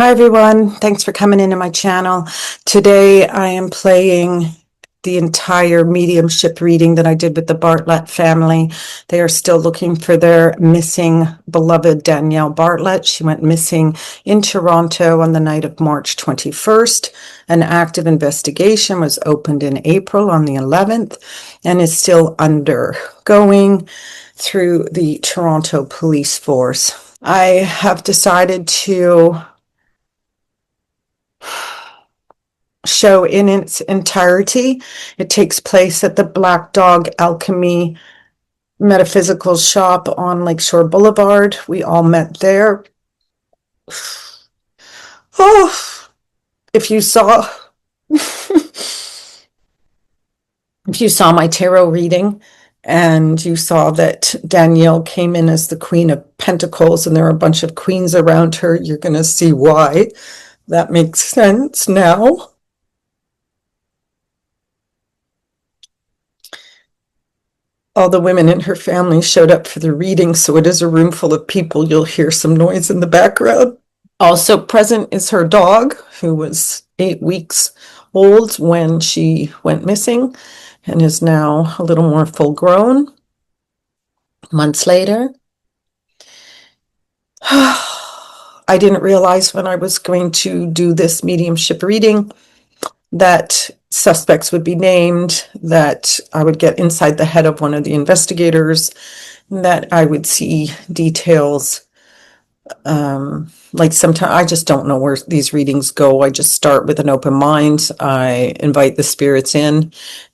Hi everyone, thanks for coming into my channel. Today I am playing the entire mediumship reading that I did with the Bartlett family. They are still looking for their missing beloved Danielle Bartlett. She went missing in Toronto on the night of March 21st. An active investigation was opened in April on the 11th and is still undergoing through the Toronto police force. I have decided to show in its entirety. It takes place at the Black Dog Alchemy metaphysical shop on Lakeshore Boulevard. We all met there. Oh, if you saw if you saw my tarot reading and you saw that Danielle came in as the Queen of Pentacles and there are a bunch of queens around her, you're going to see why. That makes sense now. All the women in her family showed up for the reading, so it is a room full of people. You'll hear some noise in the background. Also present is her dog, who was 8 weeks old when she went missing and is now a little more full grown. Months later, I didn't realize when I was going to do this mediumship reading that suspects would be named, that I would get inside the head of one of the investigators, that I would see details. Like sometimes I just don't know where these readings go. I just start with an open mind. I invite the spirits in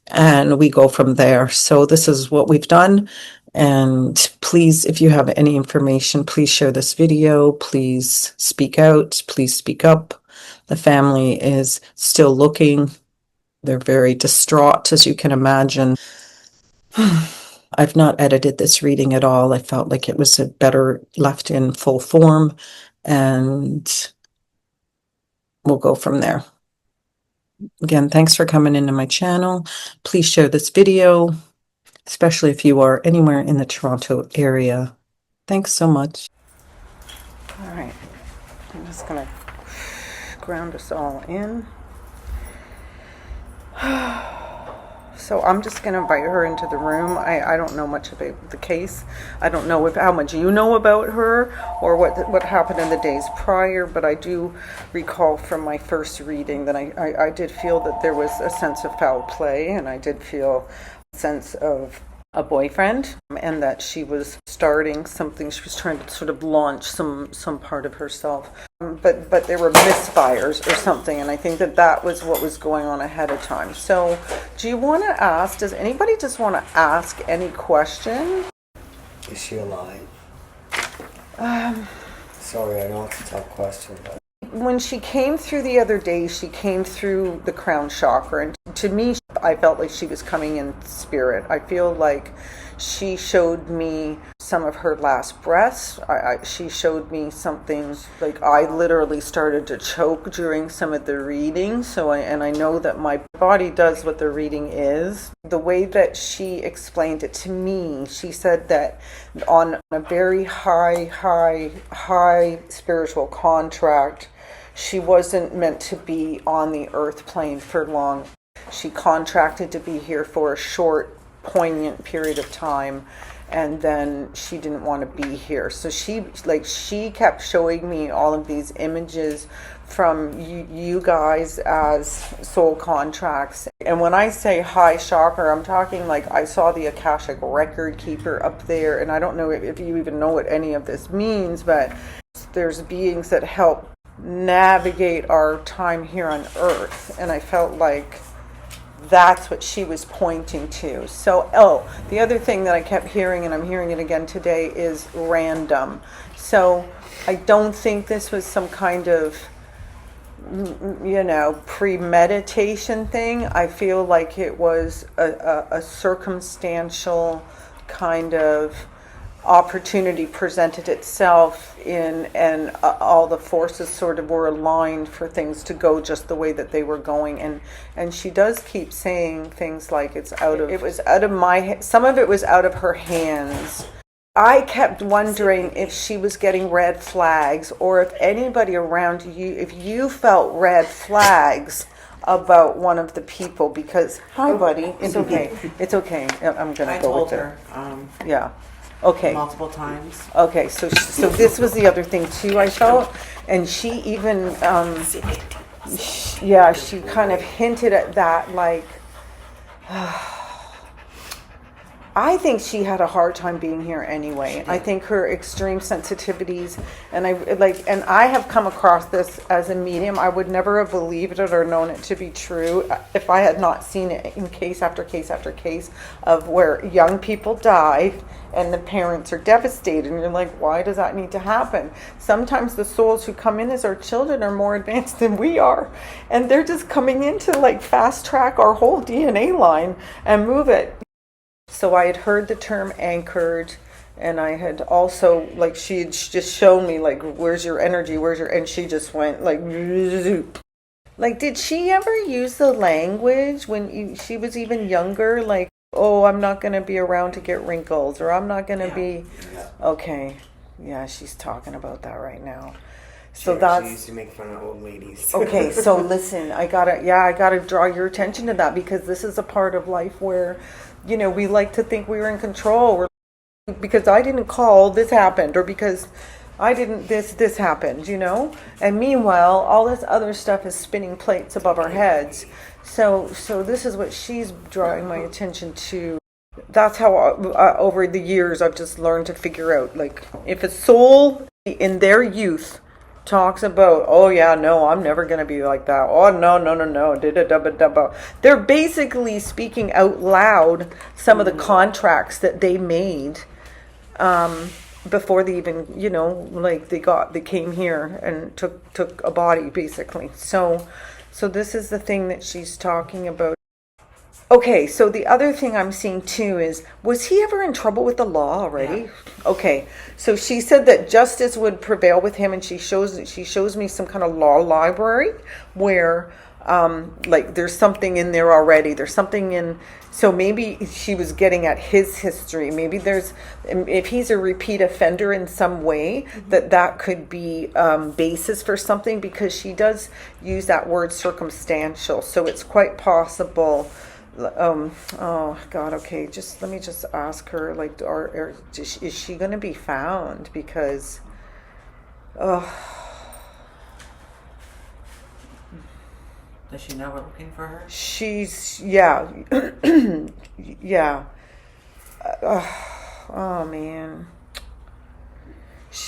and we go from there. So this is what we've done. And please, if you have any information, please share this video. Please speak out. Please speak up. The family is still looking. They're very distraught, as you can imagine. I've not edited this reading at all. I felt like it was better left in full form, and we'll go from there. Again, thanks for coming into my channel. Please share this video, especially if you are anywhere in the Toronto area. Thanks so much. All right, I'm just gonna ground us all in. So I'm just going to invite her into the room. I don't know much about the case. I don't know how much you know about her or what happened in the days prior, but I do recall from my first reading that I did feel that there was a sense of foul play, and I did feel a sense of a boyfriend, and that she was starting something. She was trying to sort of launch some part of herself, but there were misfires or something, and I think that was what was going on ahead of time. So do you want to ask, does anybody just want to ask any question? Is she alive? Sorry, I know it's a tough question, but when she came through the other day, she came through the crown chakra, and to me, I felt like she was coming in spirit. I feel like she showed me some of her last breaths. She showed me something, like I literally started to choke during some of the reading. And I know that my body does what the reading is. The way that she explained it to me, she said that on a very high spiritual contract, she wasn't meant to be on the earth plane for long. She contracted to be here for a short, poignant period of time, and then she didn't want to be here. So she kept showing me all of these images from you guys as soul contracts. And when I say high chakra, I'm talking like I saw the Akashic record keeper up there, and I don't know if you even know what any of this means, but there's beings that help navigate our time here on earth, and I felt like that's what she was pointing to. So, the other thing that I kept hearing, and I'm hearing it again today, is random. So I don't think this was some kind of, premeditation thing. I feel like it was a circumstantial kind of opportunity presented itself and all the forces sort of were aligned for things to go just the way that they were going, and she does keep saying things like some of it was out of her hands, I kept wondering if she was getting red flags, or if anybody around you, if you felt red flags about one of the people, because, hi buddy, it's okay. It's okay. I'm going to go with it. I told her Yeah. Okay. multiple times. Okay, so this was the other thing too, I felt, and she even she kind of hinted at that, like I think she had a hard time being here anyway. I think her extreme sensitivities, and I have come across this as a medium. I would never have believed it or known it to be true if I had not seen it in case after case after case of where young people died and the parents are devastated, and you're like, why does that need to happen? Sometimes the souls who come in as our children are more advanced than we are, and they're just coming in to like fast track our whole DNA line and move it. So I had heard the term anchored, and I had also, like, she had just shown me, like, where's your energy, and she just went, like, zoop. Like, did she ever use the language when she was even younger, like, oh, I'm not going to be around to get wrinkles, or I'm not going to be, okay, yeah, she's talking about that right now. So She used to make fun of old ladies. Okay, so listen, I gotta draw your attention to that, because this is a part of life where, you know, we like to think we were in control. Or because I didn't call, this happened, or because I didn't, this happened, you know? And meanwhile, all this other stuff is spinning plates above our heads. So this is what she's drawing my attention to. That's how over the years I've just learned to figure out, like, if a soul in their youth talks about, oh yeah, no, I'm never going to be like that. Oh, no. They're basically speaking out loud some of the contracts that they made before they even, you know, like they came here and took a body, basically. So this is the thing that she's talking about. Okay, so the other thing I'm seeing too is, was he ever in trouble with the law already? Yeah. Okay, so she said that justice would prevail with him, and she shows me some kind of law library where, like, there's something in there already. There's something in, so maybe she was getting at his history. Maybe there's, if he's a repeat offender in some way, that could be basis for something, because she does use that word circumstantial. So it's quite possible. Oh God, okay, let me ask her, like, is she going to be found? Because does she know we're looking for her? She's, yeah. Yeah. Oh man,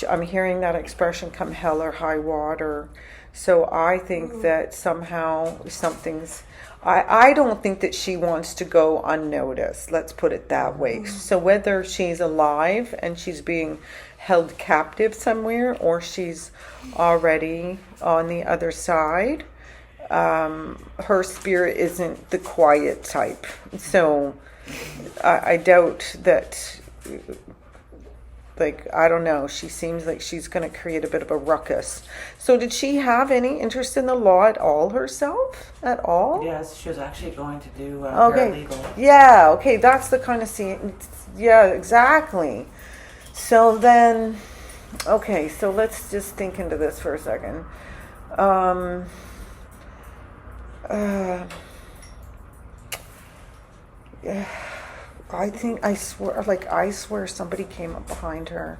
I'm hearing that expression, come hell or high water. So I think that somehow something's, I don't think that she wants to go unnoticed. Let's put it that way. So whether she's alive and she's being held captive somewhere, or she's already on the other side, her spirit isn't the quiet type. So I doubt that, like, I don't know, she seems like she's going to create a bit of a ruckus. So did she have any interest in the law at all herself? At all? Yes, she was actually going to do okay. paralegal. Yeah, okay, that's the kind of scene. Yeah, exactly. So then, okay, so let's just think into this for a second. Yeah. I swear somebody came up behind her,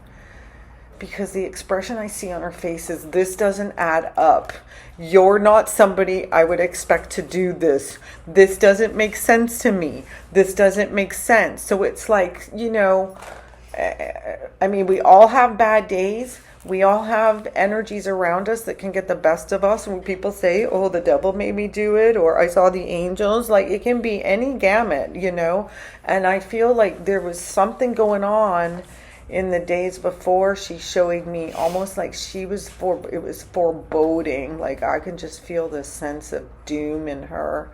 because the expression I see on her face is, this doesn't add up. You're not somebody I would expect to do this. This doesn't make sense to me. This doesn't make sense. So it's like, you know, I mean, we all have bad days. We all have energies around us that can get the best of us. And when people say, oh, the devil made me do it, or I saw the angels, like, it can be any gamut, you know. And I feel like there was something going on in the days before. She's showing me almost like it was foreboding. Like, I can just feel this sense of doom in her.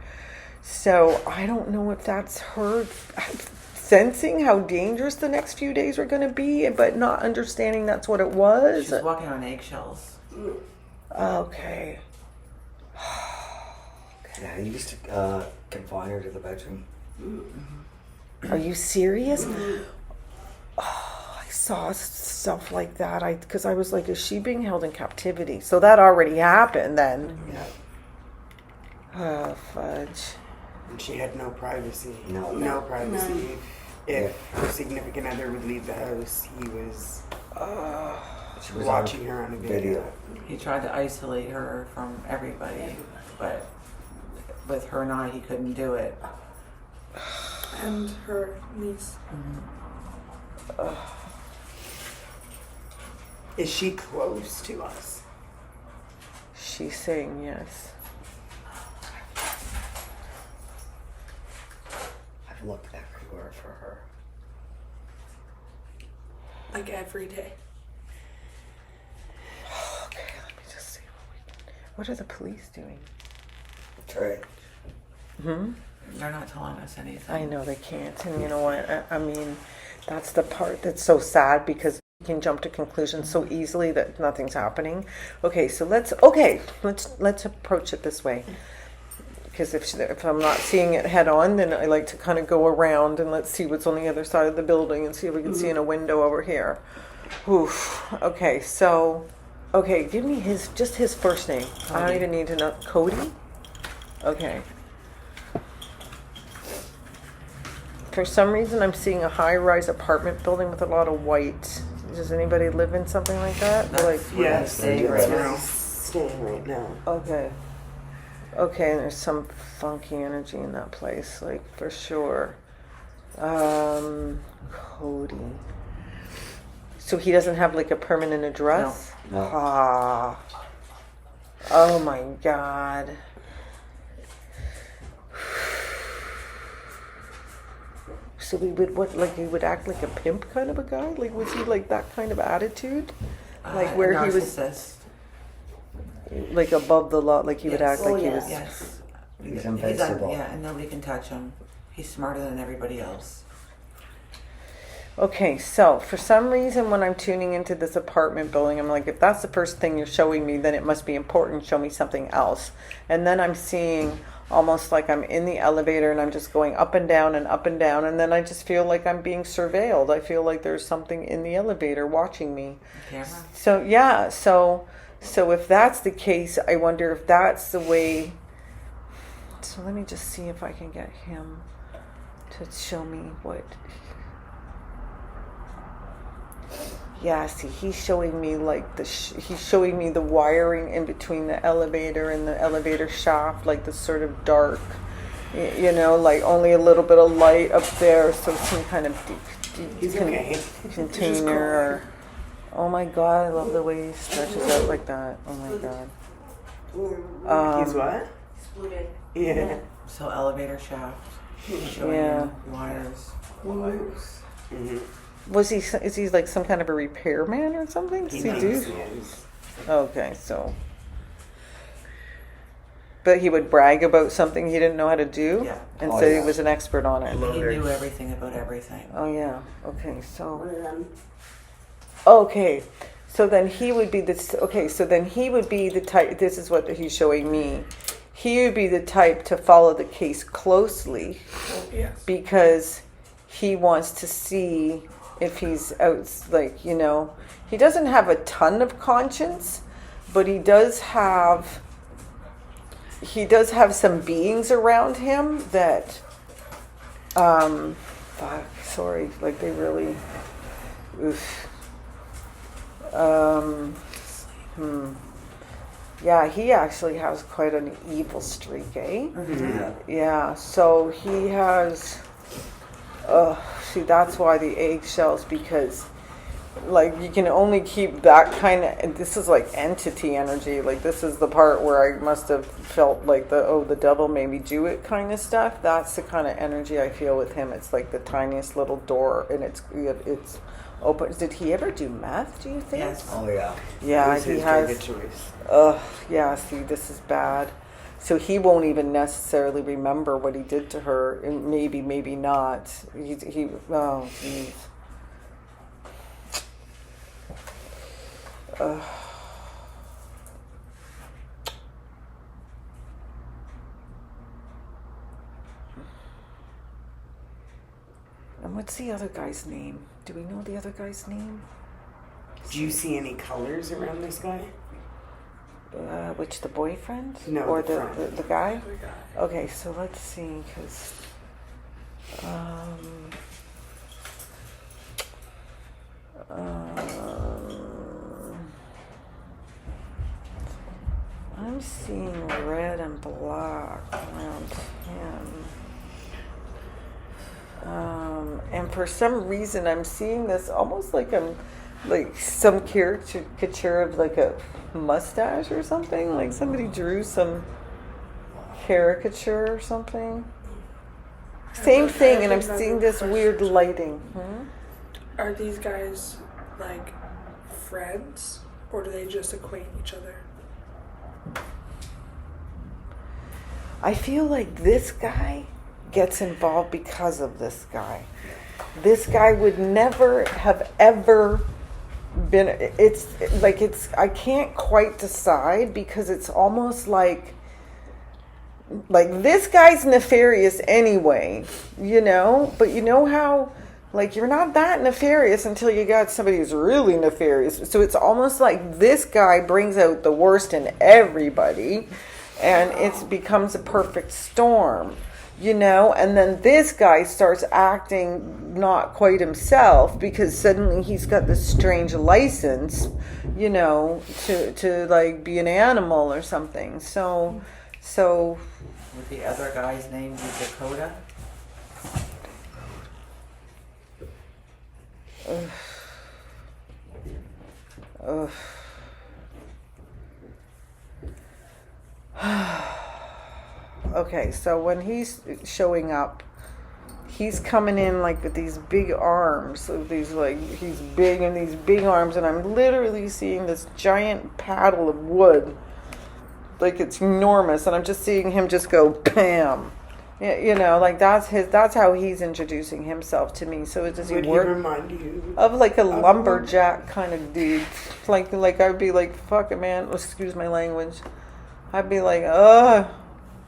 So I don't know if that's her sensing how dangerous the next few days are going to be, but not understanding that's what it was. She's walking on eggshells. Okay. Yeah, he used to confine her to the bedroom. Are you serious? Oh, saw stuff like that. Because I was like, is she being held in captivity? So that already happened then. Yeah. Oh, fudge. And she had no privacy. No privacy. none. If her significant other would leave the house, he was She was watching her on a video. He tried to isolate her from everybody, but with her and I, he couldn't do it. And her niece. Is she close to us? She's saying yes. I've looked everywhere for her. Like every day. Okay, let me just see what are the police doing? That's right. They're not telling us anything. I know they can't, and you know what? I mean, that's the part that's so sad because you can jump to conclusions so easily that nothing's happening. Okay, so let's approach it this way. Because if I'm not seeing it head on, then I like to kind of go around and let's see what's on the other side of the building and see if we can see in a window over here. Oof. Okay, so give me his first name. I don't even need to know. Cody? Okay. For some reason, I'm seeing a high-rise apartment building with a lot of white. Does anybody live in something like that? That's Yes, staying that's right where now. he's staying right now. Okay, and there's some funky energy in that place, like for sure. Cody. So he doesn't have like a permanent address? No. Ah. Oh my God. So he would act like a pimp kind of a guy? Like, was he like that kind of attitude? Like where he was narcissist. like above the law, like he would Yes. act like he yes. was. Yes. He's invincible. Yeah, and nobody can touch him. He's smarter than everybody else. Okay, so for some reason when I'm tuning into this apartment building, I'm like, if that's the first thing you're showing me, then it must be important. Show me something else. And then I'm seeing almost like I'm in the elevator and I'm just going up and down and up and down. And then I just feel like I'm being surveilled. I feel like there's something in the elevator watching me. Camera? So, yeah, so if that's the case, I wonder if that's the way. So let me just see if I can get him to show me what. Yeah, see, he's showing me like he's showing me the wiring in between the elevator and the elevator shaft, like the sort of dark, you know, like only a little bit of light up there, so some kind of He's okay. container. Or, oh my God, I love the way he stretches out like that. Oh my God. He's what? Exploded. Yeah. So elevator shaft. Showing Yeah. you wires. Mm-hmm. Is he like some kind of a repairman or something? Does he do? Okay, so. But he would brag about something he didn't know how to do? Yeah. And Oh, say yeah. he was an expert on it. He knew everything about everything. Oh, yeah. Okay, One so. of them. Okay. So then he would be this. Okay, so then he would be the type. This is what he's showing me. He would be the type to follow the case closely Yes. because he wants to see if he's out, like, you know, he doesn't have a ton of conscience, but he does have some beings around him that like they really yeah, he actually has quite an evil streak, eh? Mm-hmm. Yeah, so he has. See, that's why the eggshells, because, like, you can only keep that kind of. And this is like entity energy. Like, this is the part where I must have felt like the devil made me do it kind of stuff. That's the kind of energy I feel with him. It's like the tiniest little door, and it's open. Did he ever do meth? Do you think? Yes. Oh yeah. Yeah, It was he his has. drug of choice. Yeah, see, this is bad. So he won't even necessarily remember what he did to her, and maybe not. He oh, jeez. And what's the other guy's name? Do we know the other guy's name? Do you see any colors around this guy? Which, the boyfriend? No, or the the friend. the guy? The guy. Okay, so let's see, because I'm seeing red and black around him. And for some reason, I'm seeing this almost like I'm like some caricature of like a mustache or something. Like somebody drew some caricature or something. Same thing, and I'm seeing this weird lighting. Are these guys like friends, or do they just acquaint each other? I feel like this guy gets involved because of this guy. This guy would never have ever been. It's I can't quite decide because it's almost like this guy's nefarious anyway, you know? But you know how, like, you're not that nefarious until you got somebody who's really nefarious. So it's almost like this guy brings out the worst in everybody, and it becomes a perfect storm, you know? And then this guy starts acting not quite himself because suddenly he's got this strange license, you know, to like be an animal or something. So Would the other guy's name be Dakota? Okay, so when he's showing up, he's coming in like with these big arms, of these like he's big in these big arms, and I'm literally seeing this giant paddle of wood, like it's enormous, and I'm just seeing him just go bam, you know, like that's how he's introducing himself to me. So it does he Would he work remind you of like a lumberjack kind of dude, like I'd be like, fuck it, man, excuse my language, I'd be like,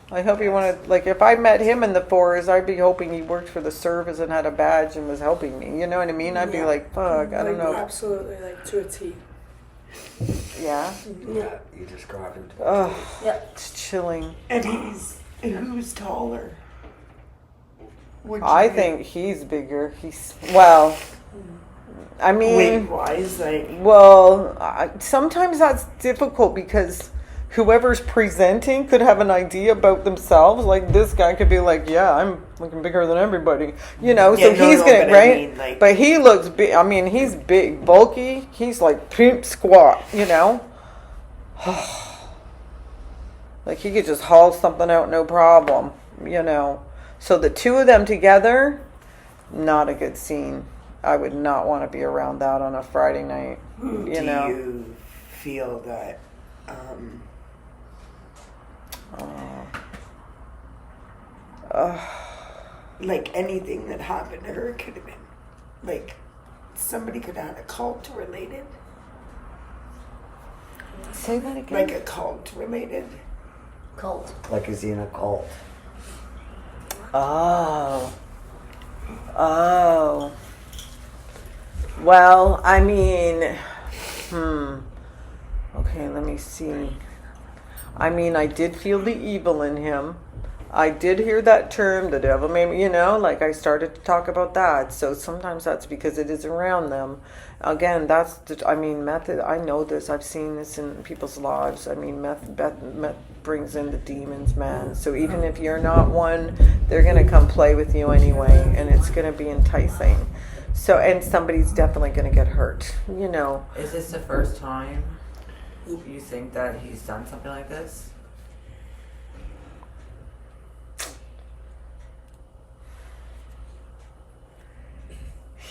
I hope you want to, like, if I met him in the forest, I'd be hoping he worked for the service and had a badge and was helping me. You know what I mean? I'd be like, fuck, I don't know. Absolutely, like to a T. Yeah? Yeah, you described him. Ugh, Yeah. it's chilling. And who's taller? I think he's bigger. Well, I mean, Wait, why is that? well, sometimes that's difficult because whoever's presenting could have an idea about themselves. Like this guy could be like, yeah, I'm looking bigger than everybody, you know. Yeah, So he's gonna, but right? I mean, like, But he looks big. I mean, he's big, bulky. He's like pimp squat, you know. Like he could just haul something out, no problem, you know. So the two of them together, not a good scene. I would not want to be around that on a Friday night. do you feel that? Like anything that happened to her could have been, like, somebody could have had a cult related, Say that again. like a cult related. Cult. Like is he in a cult? Oh. Well, I mean, okay, let me see. I mean, I did feel the evil in him. I did hear that term, the devil made me, you know, like I started to talk about that. So sometimes that's because it is around them. Again, method, I know this. I've seen this in people's lives. I mean, meth brings in the demons, man. So even if you're not one, they're going to come play with you anyway, and it's going to be enticing. So, and somebody's definitely going to get hurt, you know. Is this the first time you think that he's done something like this?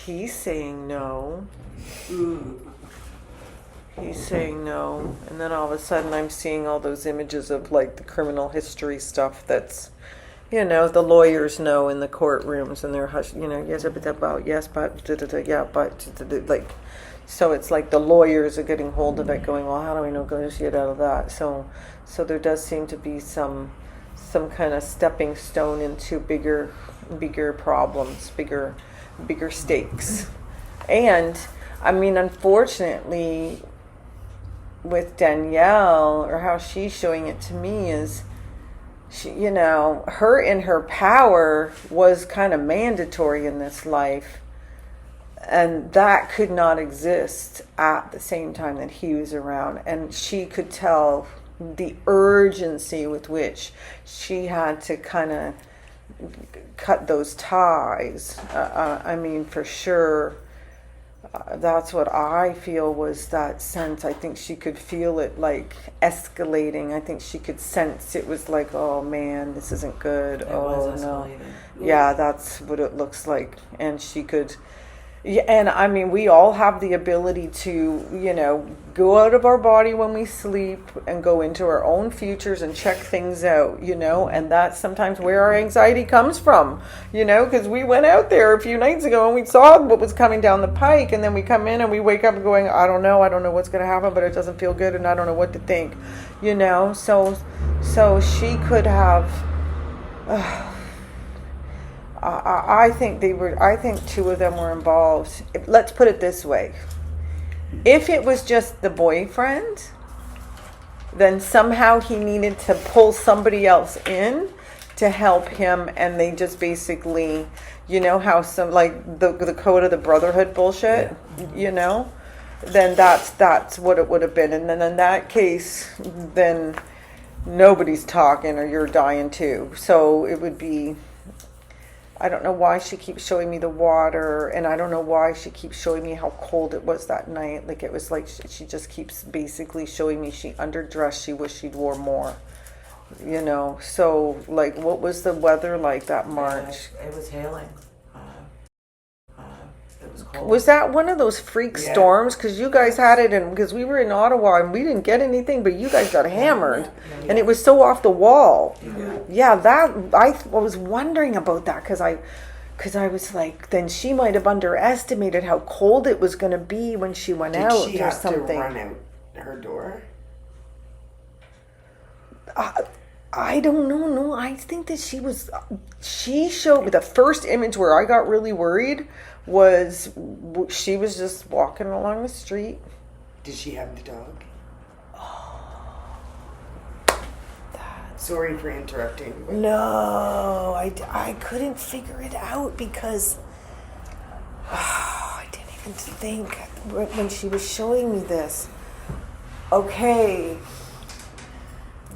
He's saying no. He's saying no. And then all of a sudden I'm seeing all those images of like the criminal history stuff that's, you know, the lawyers know in the courtrooms and they're hush, you know, yes, but yes, but yeah, but like, so it's like the lawyers are getting hold of it going, well, how do we negotiate out of that? So there does seem to be some kind of stepping stone into bigger problems, bigger stakes. And I mean, unfortunately, with Danielle, or how she's showing it to me, is she, you know, her in her power was kind of mandatory in this life, and that could not exist at the same time that he was around. And she could tell the urgency with which she had to kind of cut those ties. I mean, for sure. That's what I feel was that sense. I think she could feel it like escalating. I think she could sense it was like, oh man, this isn't good. It oh was no. escalating. Yeah, that's what it looks like. And she could, yeah, and I mean, we all have the ability to, you know, go out of our body when we sleep and go into our own futures and check things out, you know, and that's sometimes where our anxiety comes from, you know, because we went out there a few nights ago and we saw what was coming down the pike, and then we come in and we wake up going, I don't know what's going to happen, but it doesn't feel good and I don't know what to think, you know. So she could have, I think two of them were involved. Let's put it this way. If it was just the boyfriend, then somehow he needed to pull somebody else in to help him, and they just basically, you know, how some, like the code of the brotherhood bullshit, you know, then that's what it would have been. And then in that case, then nobody's talking or you're dying too. So it would be, I don't know why she keeps showing me the water, and I don't know why she keeps showing me how cold it was that night. Like, it was like she just keeps basically showing me she underdressed. She wished she'd wore more, you know. So, like, what was the weather like that March? It was hailing. It was cold. Was that one of those freak storms? Because you guys had it, and because we were in Ottawa and we didn't get anything, but you guys got hammered, and it was so off the wall. Yeah, that I was wondering about that because I was like, then she might have underestimated how cold it was going to be when she went Did out she or have something. to run out her door? I don't know. No, I think that she showed me the first image where I got really worried was she was just walking along the street. Did she have the dog? Sorry for interrupting. No, I couldn't figure it out because I didn't even think when she was showing me this. Okay.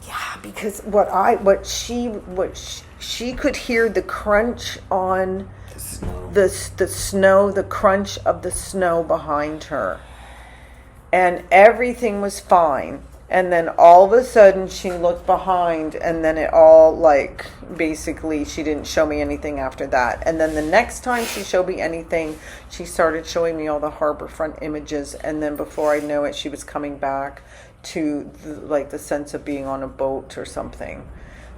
Yeah, because what she could hear the crunch on the snow, the crunch of the snow behind her, and everything was fine. And then all of a sudden she looked behind, and then it all, like, basically she didn't show me anything after that. And then the next time she showed me anything, she started showing me all the harborfront images, and then before I know it, she was coming back to the sense of being on a boat or something.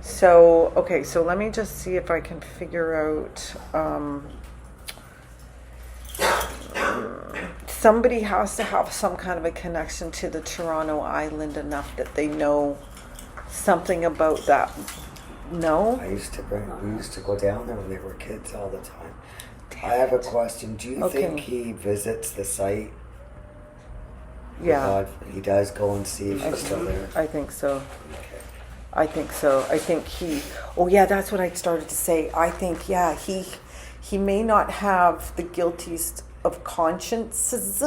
So, okay, so let me just see if I can figure out, somebody has to have some kind of a connection to the Toronto Island enough that they know something about that. No? We used to go down there when they were kids all the time. I have a question. Do you think he visits the site? Yeah. He does go and see if she's still there? I think so. Okay. I think so. I think oh yeah, that's what I started to say. I think, yeah, he may not have the guiltiest of consciences,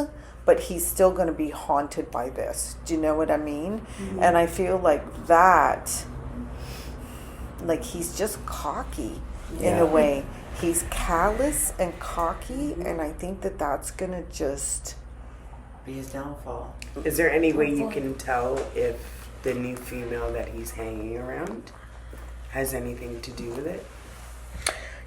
but he's still going to be haunted by this. Do you know what I mean? Mm-hmm. And I feel like that, like, he's just cocky in a way. He's callous and cocky, and I think that that's going to just be his downfall. Is there any way you can tell if the new female that he's hanging around has anything to do with it?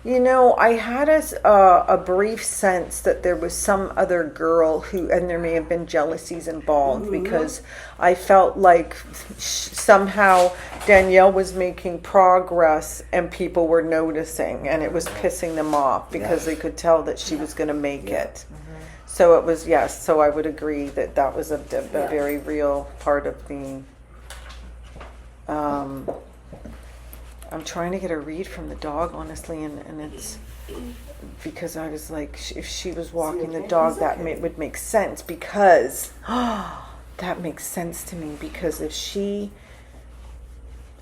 You know, I had a brief sense that there was some other girl who, and there may have been jealousies involved, because I felt like somehow Danielle was making progress and people were noticing, and it was pissing them off because they could tell that she was going to make it. So it was, yes, so I would agree that was a very real part of the... I'm trying to get a read from the dog, honestly, and it's... because I was like, if she was walking the dog, that would make sense, because that makes sense to me, because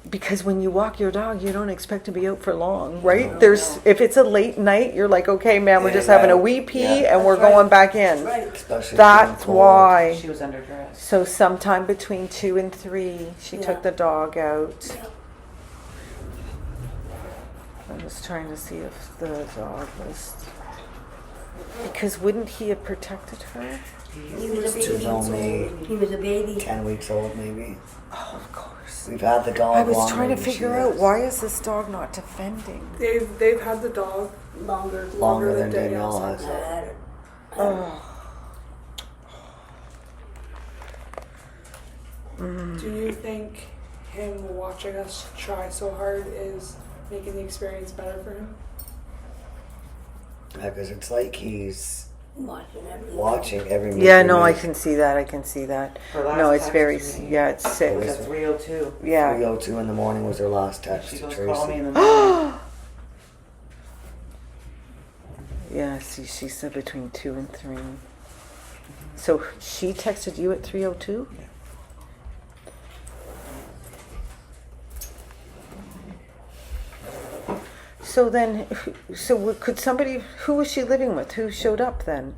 because when you walk your dog, you don't expect to be out for long, right? If it's a late night, you're like, okay, man, we're just having a wee pee and we're going back in. Especially That's why. She was underdressed. So sometime between 2 and 3, she took the dog out. I was trying to see if the dog was, because wouldn't he have protected her? He was a She was baby. only He was a baby. 10 weeks old, maybe. Oh, of course. We've had the dog I was longer trying to than she figure out, is. why is this dog not defending? They've had the dog Longer than Danielle has. Oh. Do you think him watching us try so hard is making the experience better for him? Yeah, because it's like he's Watching everything. watching every move. Yeah, we no, I make. can see that. I can see that. Her last No, it's text very, to me yeah, it's sick. was at 3:02. Yeah. 3:02 in the morning was her last text She to goes, Tracy. call me in the morning. Yeah, see, she said between 2 and 3. So she texted you at 3:02? Yeah. So then, could somebody, who was she living with? Who showed up then?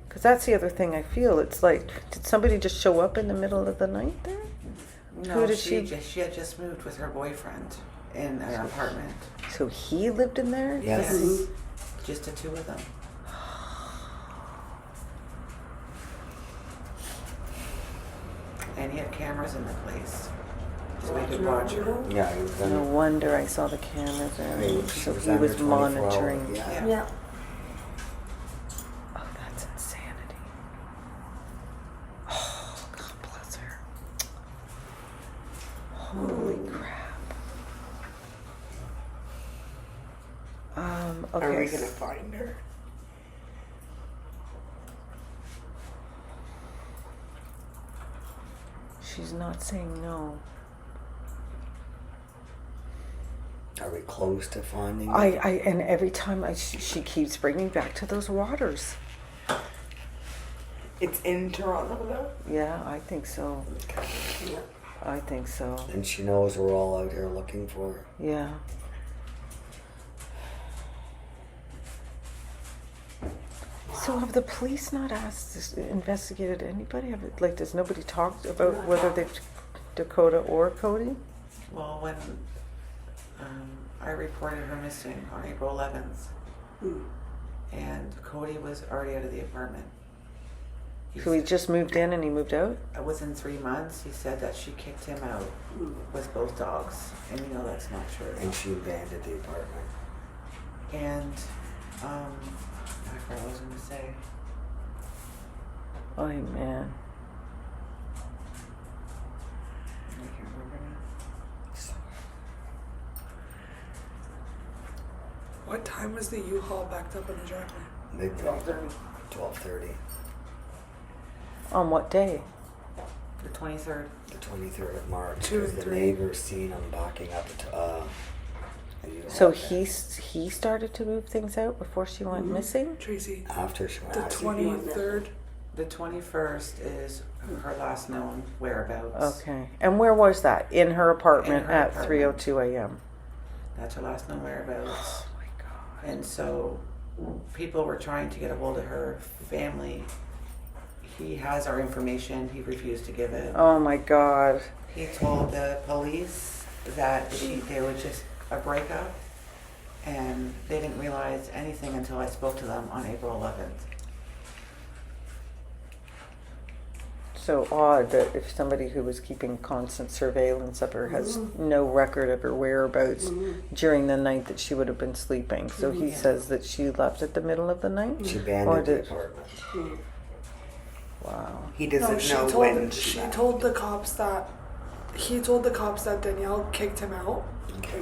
Because that's the other thing I feel. It's like, did somebody just show up in the middle of the night there? No, Who did she had just moved with her boyfriend in an apartment. So he lived in there? Yes. This- Just the two of them. And he had cameras in the place. So we could watch her. Yeah, he was No under. wonder I saw the cameras there. I mean, So was he under was 24 hours. monitoring. Yeah. Yeah. Oh, that's insanity. Oh, God bless her. Holy crap. Okay. Are we gonna find her? She's not saying no. Are we close to finding her? And every time she keeps bringing back to those waters. It's in Toronto though. Yeah, I think so. I think so. And she knows we're all out here looking for her. Yeah. So have the police not investigated anybody? Does nobody talk about whether they've Dakota or Cody? Well, when I reported her missing on April 11th, and Cody was already out of the apartment. So he just moved in and he moved out? Within 3 months, he said that she kicked him out with both dogs, and you know that's not true. And she abandoned the apartment. And I forgot what I was going to say. Oh, man. I can't remember now. What time was the U-Haul backed up in the driveway? Maybe 12:30. On what day? The 23rd. The 23rd of March. 2 Because and the 3. neighbors seen him backing up to a U-Haul So there. he started to move things out before she went missing? Tracy, After she went the out. 23rd. The 21st is her last known whereabouts. Okay. And where was that? In her apartment In her at apartment. 3:02 a.m. That's her last known whereabouts. Oh my God. And so people were trying to get a hold of her family. He has our information. He refused to give it. Oh my God. He told the police that they were just a breakup, and they didn't realize anything until I spoke to them on April 11th. So odd that if somebody who was keeping constant surveillance of her has no record of her whereabouts during the night that she would have been sleeping. So he says that she left at the middle of the night? She Or abandoned the did- apartment. Wow. He No, doesn't she know told when she left. told the cops that he told the cops that Danielle kicked him out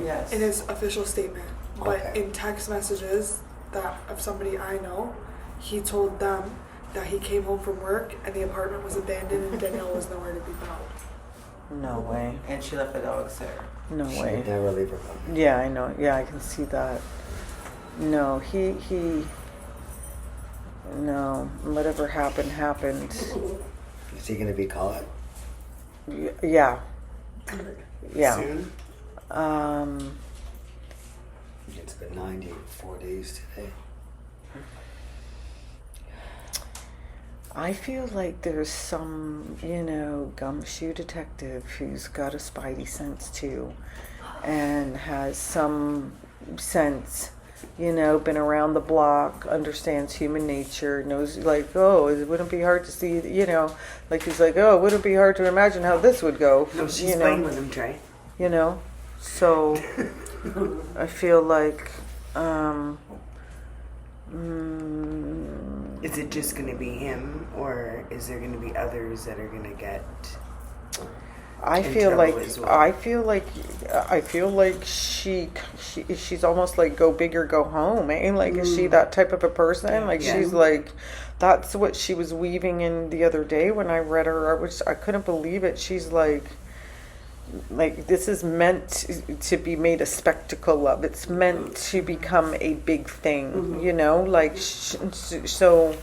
Yes. in his official statement. But Okay. in text messages that of somebody I know, he told them that he came home from work and the apartment was abandoned and Danielle was nowhere to be found. No way. And she left the dogs there. No She way. would never leave her apartment. Yeah, I know. Yeah, I can see that. No, no, whatever happened. Is he going to be caught? Yeah. Yeah. Soon? It's been 94 days today. I feel like there's some, gumshoe detective who's got a spidey sense too, and has some sense, been around the block, understands human nature, knows like, oh, it wouldn't be hard to see, like he's like, oh, it wouldn't be hard to imagine how this would go. No, she's playing with him, Trey. So I feel like, Is it just going to be him, or is there going to be others that are going to get? I feel like she's almost like go big or go home, eh? Like, is she that type of a person? Like, she's like, that's what she was weaving in the other day when I read her. I couldn't believe it. She's like this is meant to be made a spectacle of. It's meant to become a big thing, like, so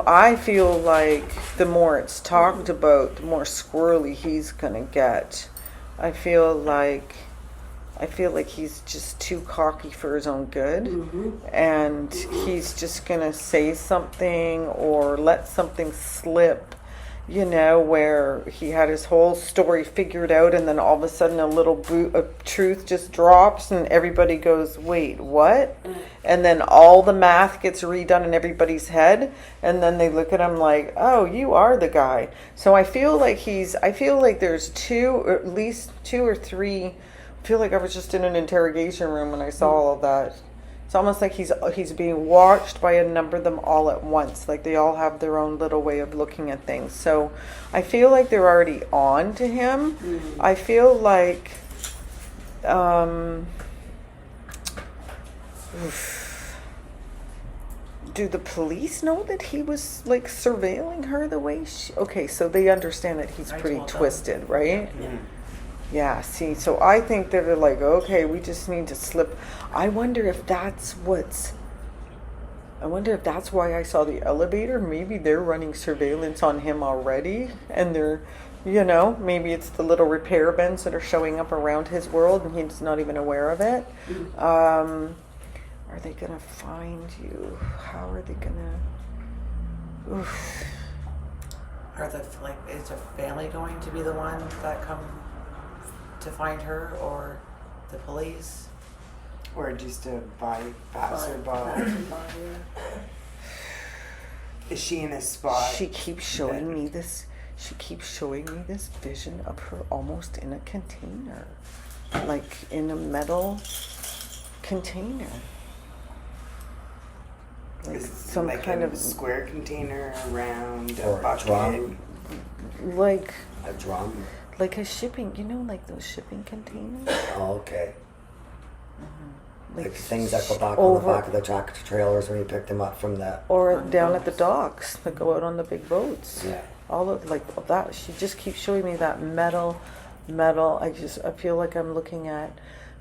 I feel like the more it's talked about, the more squirrely he's gonna get. I feel like he's just too cocky for his own good, and he's just gonna say something or let something slip, where he had his whole story figured out, and then all of a sudden a little boot of truth just drops and everybody goes, wait, what? And then all the math gets redone in everybody's head, and then they look at him like, oh, you are the guy. So I feel like there's at least two or three. I feel like I was just in an interrogation room when I saw all of that. It's almost like he's being watched by a number of them all at once. Like, they all have their own little way of looking at things. So I feel like they're already on to him. I feel like do the police know that he was like surveilling her the way okay, so they understand that he's pretty twisted, right? Yeah, see, so I think that they're like, okay, we just need to slip. I wonder if that's why I saw the elevator. Maybe they're running surveillance on him already, and they're, maybe it's the little repair bins that are showing up around his world, and he's not even aware of it. Are they gonna find you? How are they gonna? Oof. Is the family going to be the one that come to find her, or the police? Or just a passerby? Is she in a spot? She keeps showing me this vision of her almost in a container, like in a metal container, like some like kind a of square container around Or a a bucket. drum. like A drum? like a shipping, like those shipping containers. Oh, okay. Like things that go back over, on the back of the tractor trailers when you pick them up from the... or down at the docks that go out on the big boats. Yeah. All of like that. She just keeps showing me that metal. I feel like I'm looking at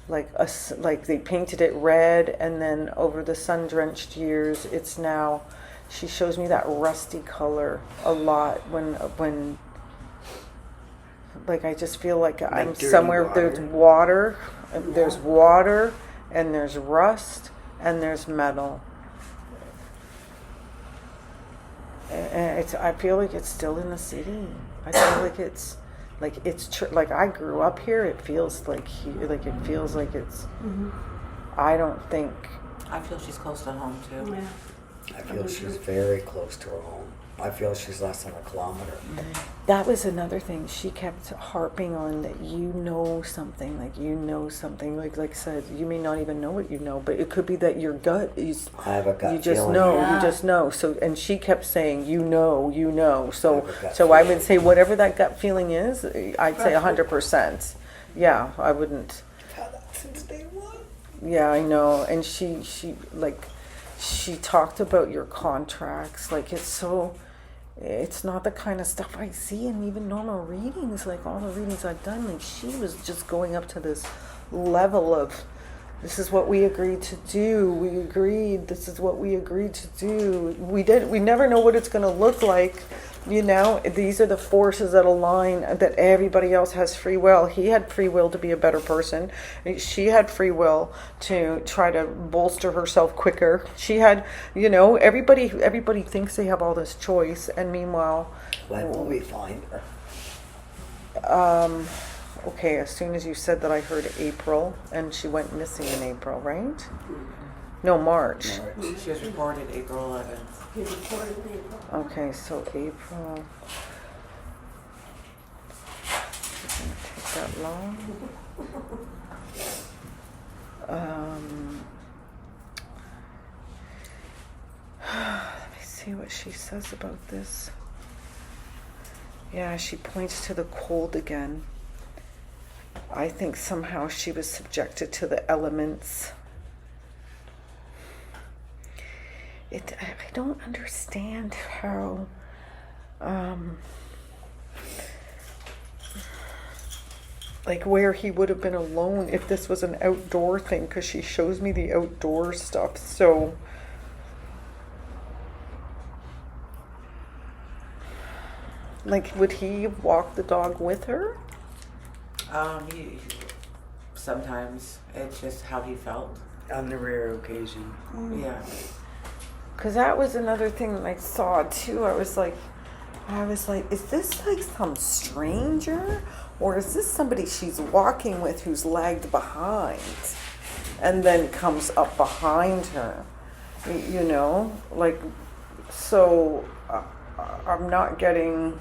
like they painted it red, and then over the sun-drenched years, it's now. She shows me that rusty color a lot when. Like, I just feel like I'm dirty somewhere. water. There's water, and there's rust, and there's metal. And I feel like it's still in the city. I feel like it's like I grew up here. It feels like it's. I don't think. I feel she's close to home too. Yeah. I feel she's very close to her home. I feel she's less than a kilometer. That was another thing. She kept harping on that something. Like I said, you may not even know what you know, but it could be that your gut is. I have a gut You just feeling. know. Yeah. You just know. So, and she kept saying, you know. So, I have a gut I would say whatever that gut feeling is, I'd say 100%. Yeah, I wouldn't. I've had that since day one. Yeah, I know. And she talked about your contracts. Like, it's not the kind of stuff I see in even normal readings. Like, all the readings I've done, like, she was just going up to this level of This is what we agreed to do. We agreed. This is what we agreed to do. We never know what it's going to look like. You know, these are the forces that align, that everybody else has free will. He had free will to be a better person. She had free will to try to bolster herself quicker. She had, you know, everybody thinks they have all this choice, and meanwhile, When will we find her? okay, as soon as you said that, I heard April, and she went missing in April, right? No, March. She was reported April 11th. He reported me. Okay, so April. It's gonna take that long. Let me see what she says about this. Yeah, she points to the cold again. I think somehow she was subjected to the elements. I don't understand how like where he would have been alone if this was an outdoor thing, because she shows me the outdoor stuff. So like, would he walk the dog with her? He sometimes it's just how he felt. On the rare occasion. Yeah. Because that was another thing that I saw too. I was like, is this like some stranger? Or is this somebody she's walking with who's lagged behind and then comes up behind her? You know? Like, so I'm not getting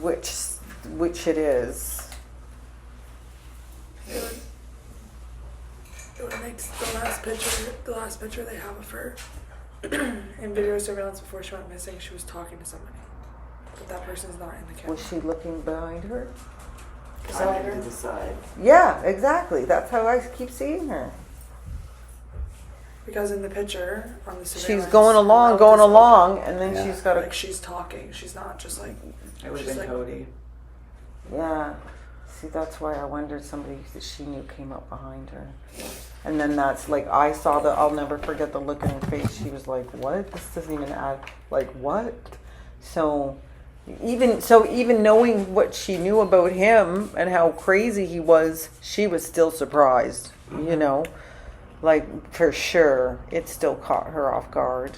which it is. It would make the last picture they have of her in video surveillance before she went missing. She was talking to somebody, but that person's not in the camera. Was she looking behind her? Beside her? To the side. Yeah, exactly. That's how I keep seeing her. Because in the picture on the surveillance, She's going along, and then Yeah. she's got like a... she's talking. She's not just like. It would have she's been like, Cody. Yeah. See, that's why I wondered somebody that she knew came up behind her. And then that's like, I saw I'll never forget the look in her face. She was like, what? This doesn't even add, like, what? So even knowing what she knew about him and how crazy he was, she was still surprised, you know? Like, for sure, it still caught her off guard.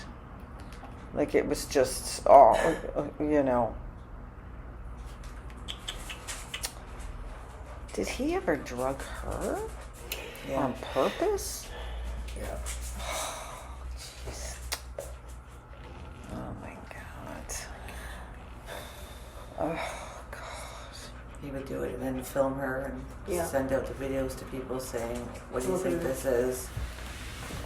Like, it was just, you know. Did he ever drug her on purpose? Yeah. Jeez. Oh my God. Oh God. He would do it and then film her and Yeah. send out the videos to people saying, what do you think this is?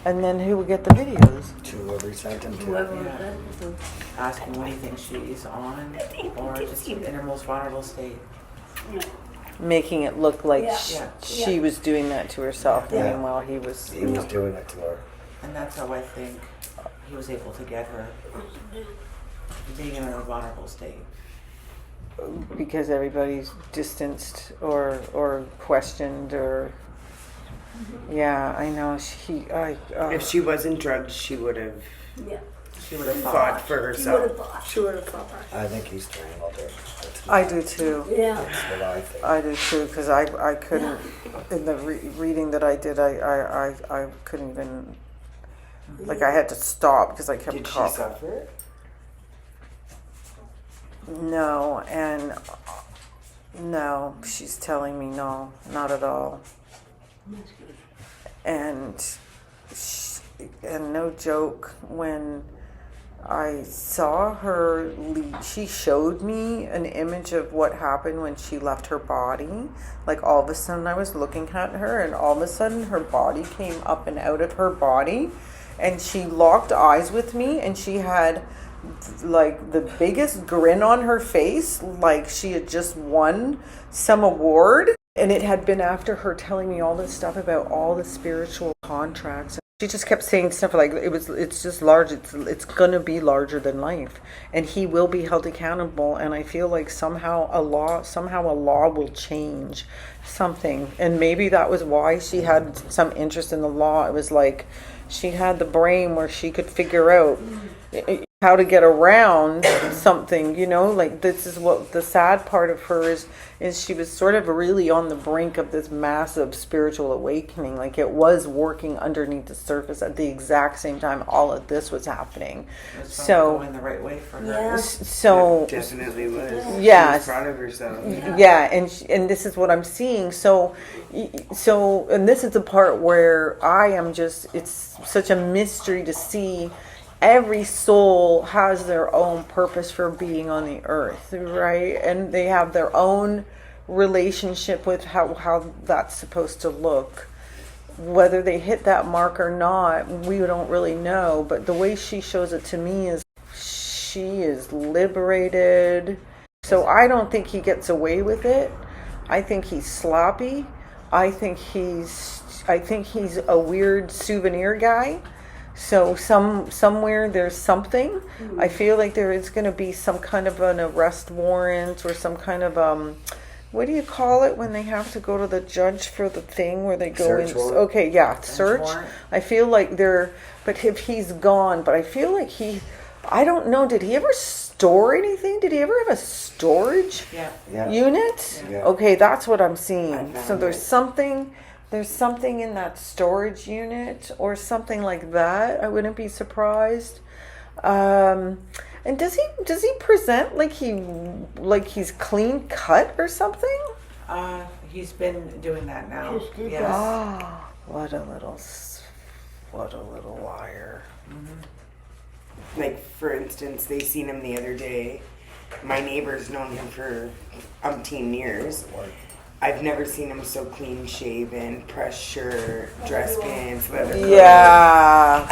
And then who would get the videos? To whoever sent him to. Whoever Yeah. that is. Ask him what do you think she's on, or just in her most vulnerable state. Yeah. Making it look like Yeah. she was doing that to herself. Yeah. Meanwhile, he was. He was doing it to her. And that's how I think he was able to get her, being in a vulnerable state. Because everybody's distanced or questioned or. Yeah, I know. If she wasn't drugged, she would have Yeah. She would have fought for She would herself. have thought. She would have thought back. I think he strangled her. That's I do too. Yeah. That's what I think. I do too, because I couldn't, in the reading that I did, I couldn't even, like, I had to stop because I kept Did she coughing. suffer? No, and no, she's telling me no, not at all. And no joke, when I saw her leave, she showed me an image of what happened when she left her body. Like, all of a sudden I was looking at her, and all of a sudden her body came up and out of her body, and she locked eyes with me, and she had like the biggest grin on her face, like she had just won some award. And it had been after her telling me all this stuff about all the spiritual contracts She just kept saying stuff like it's just large, it's gonna be larger than life, and he will be held accountable. And I feel like somehow a law will change something, and maybe that was why she had some interest in the law. It was like she had the brain where she could figure out how to get around something, like this is what the sad part of her is she was sort of really on the brink of this massive spiritual awakening. Like it was working underneath the surface at the exact same time all of this was happening. So going the right way for her. Yeah. So It definitely was. Yeah. She was proud of herself. Yeah, and this is what I'm seeing. So and this is the part where it's such a mystery to see. Every soul has their own purpose for being on the earth, right? And they have their own relationship with how that's supposed to look. Whether they hit that mark or not, we don't really know. But the way she shows it to me is she is liberated. So I don't think he gets away with it. I think he's sloppy. I think he's a weird souvenir guy. So somewhere there's something. I feel like there is going to be some kind of an arrest warrant or some kind of what do you call it when they have to go to the judge for the thing where they go Search in? warrant. Okay, yeah, search. warrant. I feel like but if he's gone, but I feel like I don't know. Did he ever store anything? Did he ever have a storage Yeah. unit? Yeah. Okay, that's what I'm seeing. I found So there's it. something. There's something in that storage unit or something like that. I wouldn't be surprised. And does he present like he's clean cut or something? He's been doing that now. Just did Yes. Oh, what a little liar. Like, for instance, they seen him the other day. My neighbor's known him for umpteen years. I've never seen him so clean shaven, pressed shirt, dress pants, leather coat. Yeah.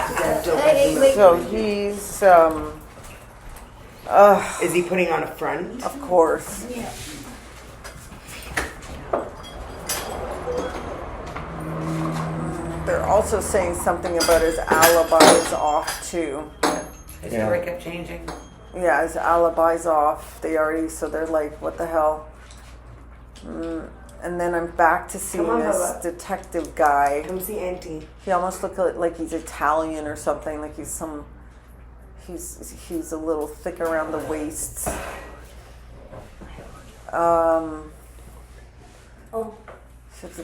Hey, wait. So he's Is he putting on a front? of course. Yeah. They're also saying something about his alibi's off too. His Yeah. story kept changing. Yeah, his alibi's off. So they're like, what the hell? And then I'm back to seeing Come on, this Bubba. detective guy. Come see Auntie. He almost looked like he's Italian or something. Like he's a little thick around the waists. Oh. So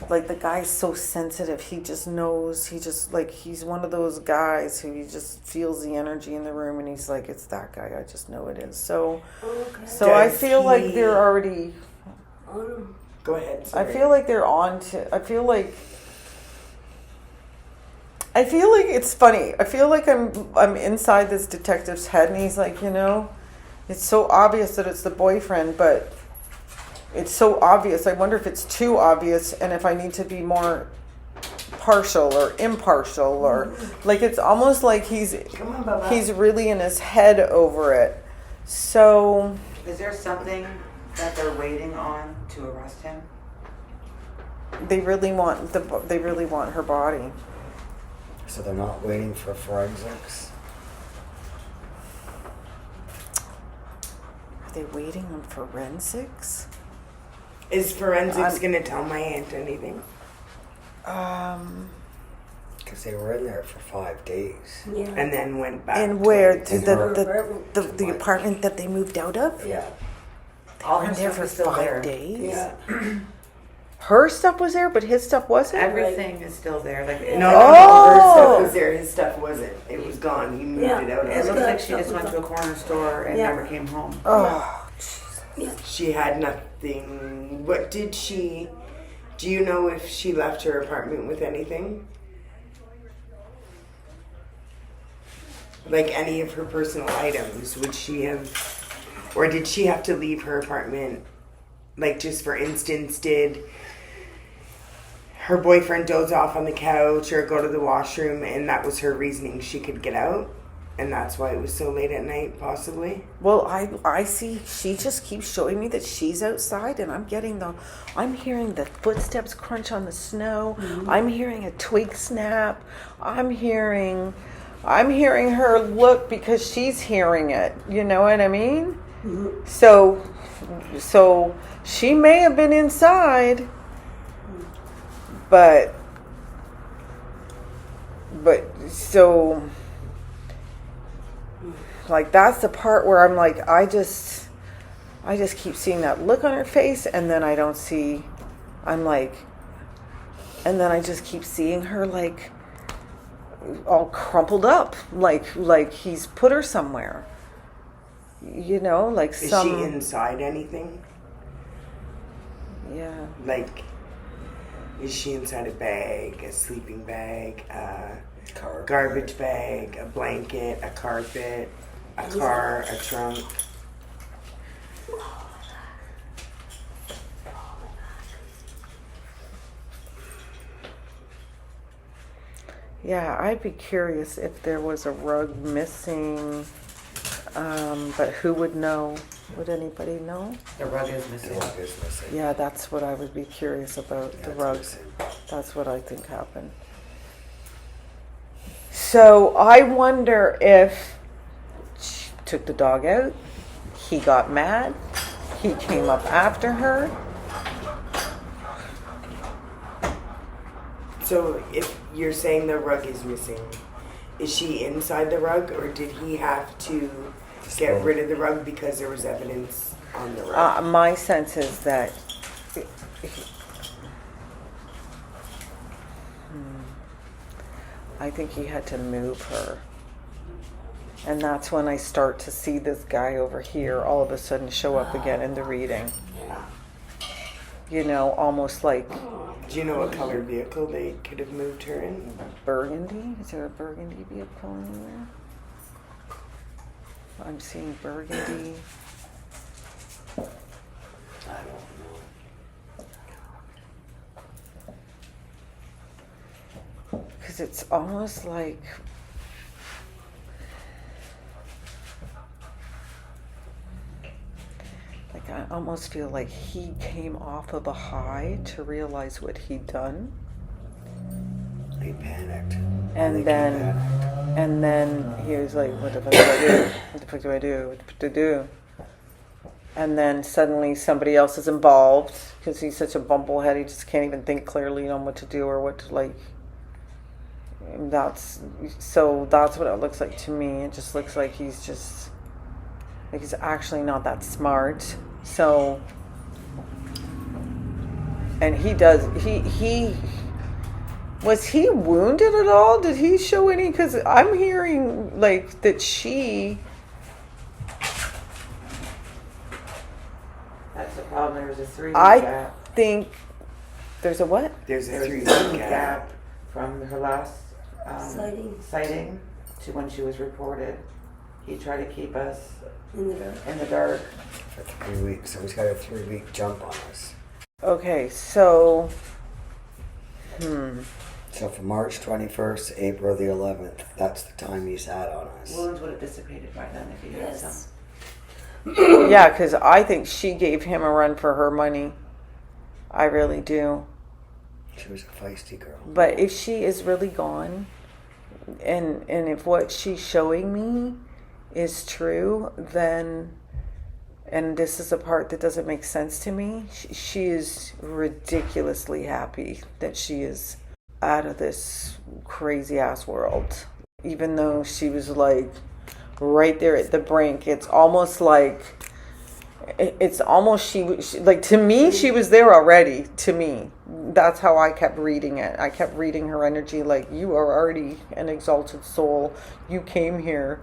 like the guy's so sensitive. He just knows. He's one of those guys who he just feels the energy in the room, and he's like, it's that guy. I just know it is. So I Does feel like he- they're already. Go ahead. I Sorry. feel like they're on to. I feel like it's funny. I feel like I'm inside this detective's head, and he's like, it's so obvious that it's the boyfriend, but it's so obvious. I wonder if it's too obvious, and if I need to be more partial or impartial, or like it's almost like he's Come on, Bubba. really in his head over it. So Is there something that they're waiting on to arrest him? they really want her body. So they're not waiting for forensics? Are they waiting on forensics? Is forensics I'm- gonna tell my aunt anything? Because they were in there for 5 days. Yeah. And then went back. And where to- the apartment that they moved out of? Yeah. All They her were there stuff for is still 5 there. days. Yeah. Her stuff was there, but his stuff wasn't. Everything is still there. Like No, her Oh! stuff was there. His stuff wasn't. It was gone. He moved Yeah. it out. It looks good. like she just went to a corner store and Yeah. never came home. Oh, She had nothing. What did she? Do you know if she left her apartment with anything? Like any of her personal items? Would she have, or did she have to leave her apartment? Like, just for instance, did her boyfriend doze off on the couch or go to the washroom, and that was her reasoning she could get out? And that's why it was so late at night, possibly? Well, I see she just keeps showing me that she's outside, and I'm hearing the footsteps crunch on the snow. Mm-hmm. I'm hearing a twig snap. I'm hearing her look because she's hearing it. You know what I mean? Mm-hmm. So she may have been inside, but so. Like, that's the part where I'm like, I just keep seeing that look on her face, and then I don't see, and then I just keep seeing her like all crumpled up, like he's put her somewhere, you know, like Is she inside anything? Yeah. Like, is she inside a bag, a sleeping bag, a garbage bag, a blanket, a carpet, a car, a trunk? Yeah, I'd be curious if there was a rug missing, but who would know? Would anybody know? The rug is missing. The rug is missing. Yeah, that's what I would be curious about, Yeah, the it's rug. missing. That's what I think happened. So I wonder if she took the dog out, he got mad, he came up after her. So if you're saying the rug is missing, is she inside the rug, or did he have to get rid of the rug because there was evidence on the rug? My sense is that I think he had to move her. And that's when I start to see this guy over here all of a sudden show up again in the reading. You know, almost like Do you know what color vehicle they could have moved her in? burgundy. Is there a burgundy vehicle anywhere? I'm seeing burgundy. I don't know. Because it's almost like I almost feel like he came off of a high to realize what he'd done. He panicked. And then he was like, what the fuck do I do? What the fuck do I do? What to do? And then suddenly somebody else is involved because he's such a bumblehead. He just can't even think clearly on what to do or what to like. That's what it looks like to me. It just looks like he's actually not that smart. So, and was he wounded at all? Did he show any? Because I'm hearing like that she. That's the problem. There was a 3-week I gap. think there's a what? There's a There was a 3-week 3-week gap. gap from her last sighting to when she was reported. He tried to keep us in the dark. For 3 weeks, so he's got a 3-week jump on us. Okay, so. So from March 21st to April the 11th, that's the time he's had on us. Wounds would have dissipated by then if he had some. Yeah, because I think she gave him a run for her money. I really do. She was a feisty girl. But if she is really gone, and if what she's showing me is true, then, and this is a part that doesn't make sense to me, she is ridiculously happy that she is out of this crazy ass world. Even though she was like right there at the brink, it's almost she like, to me, she was there already. To me, that's how I kept reading it. I kept reading her energy like, you are already an exalted soul. You came here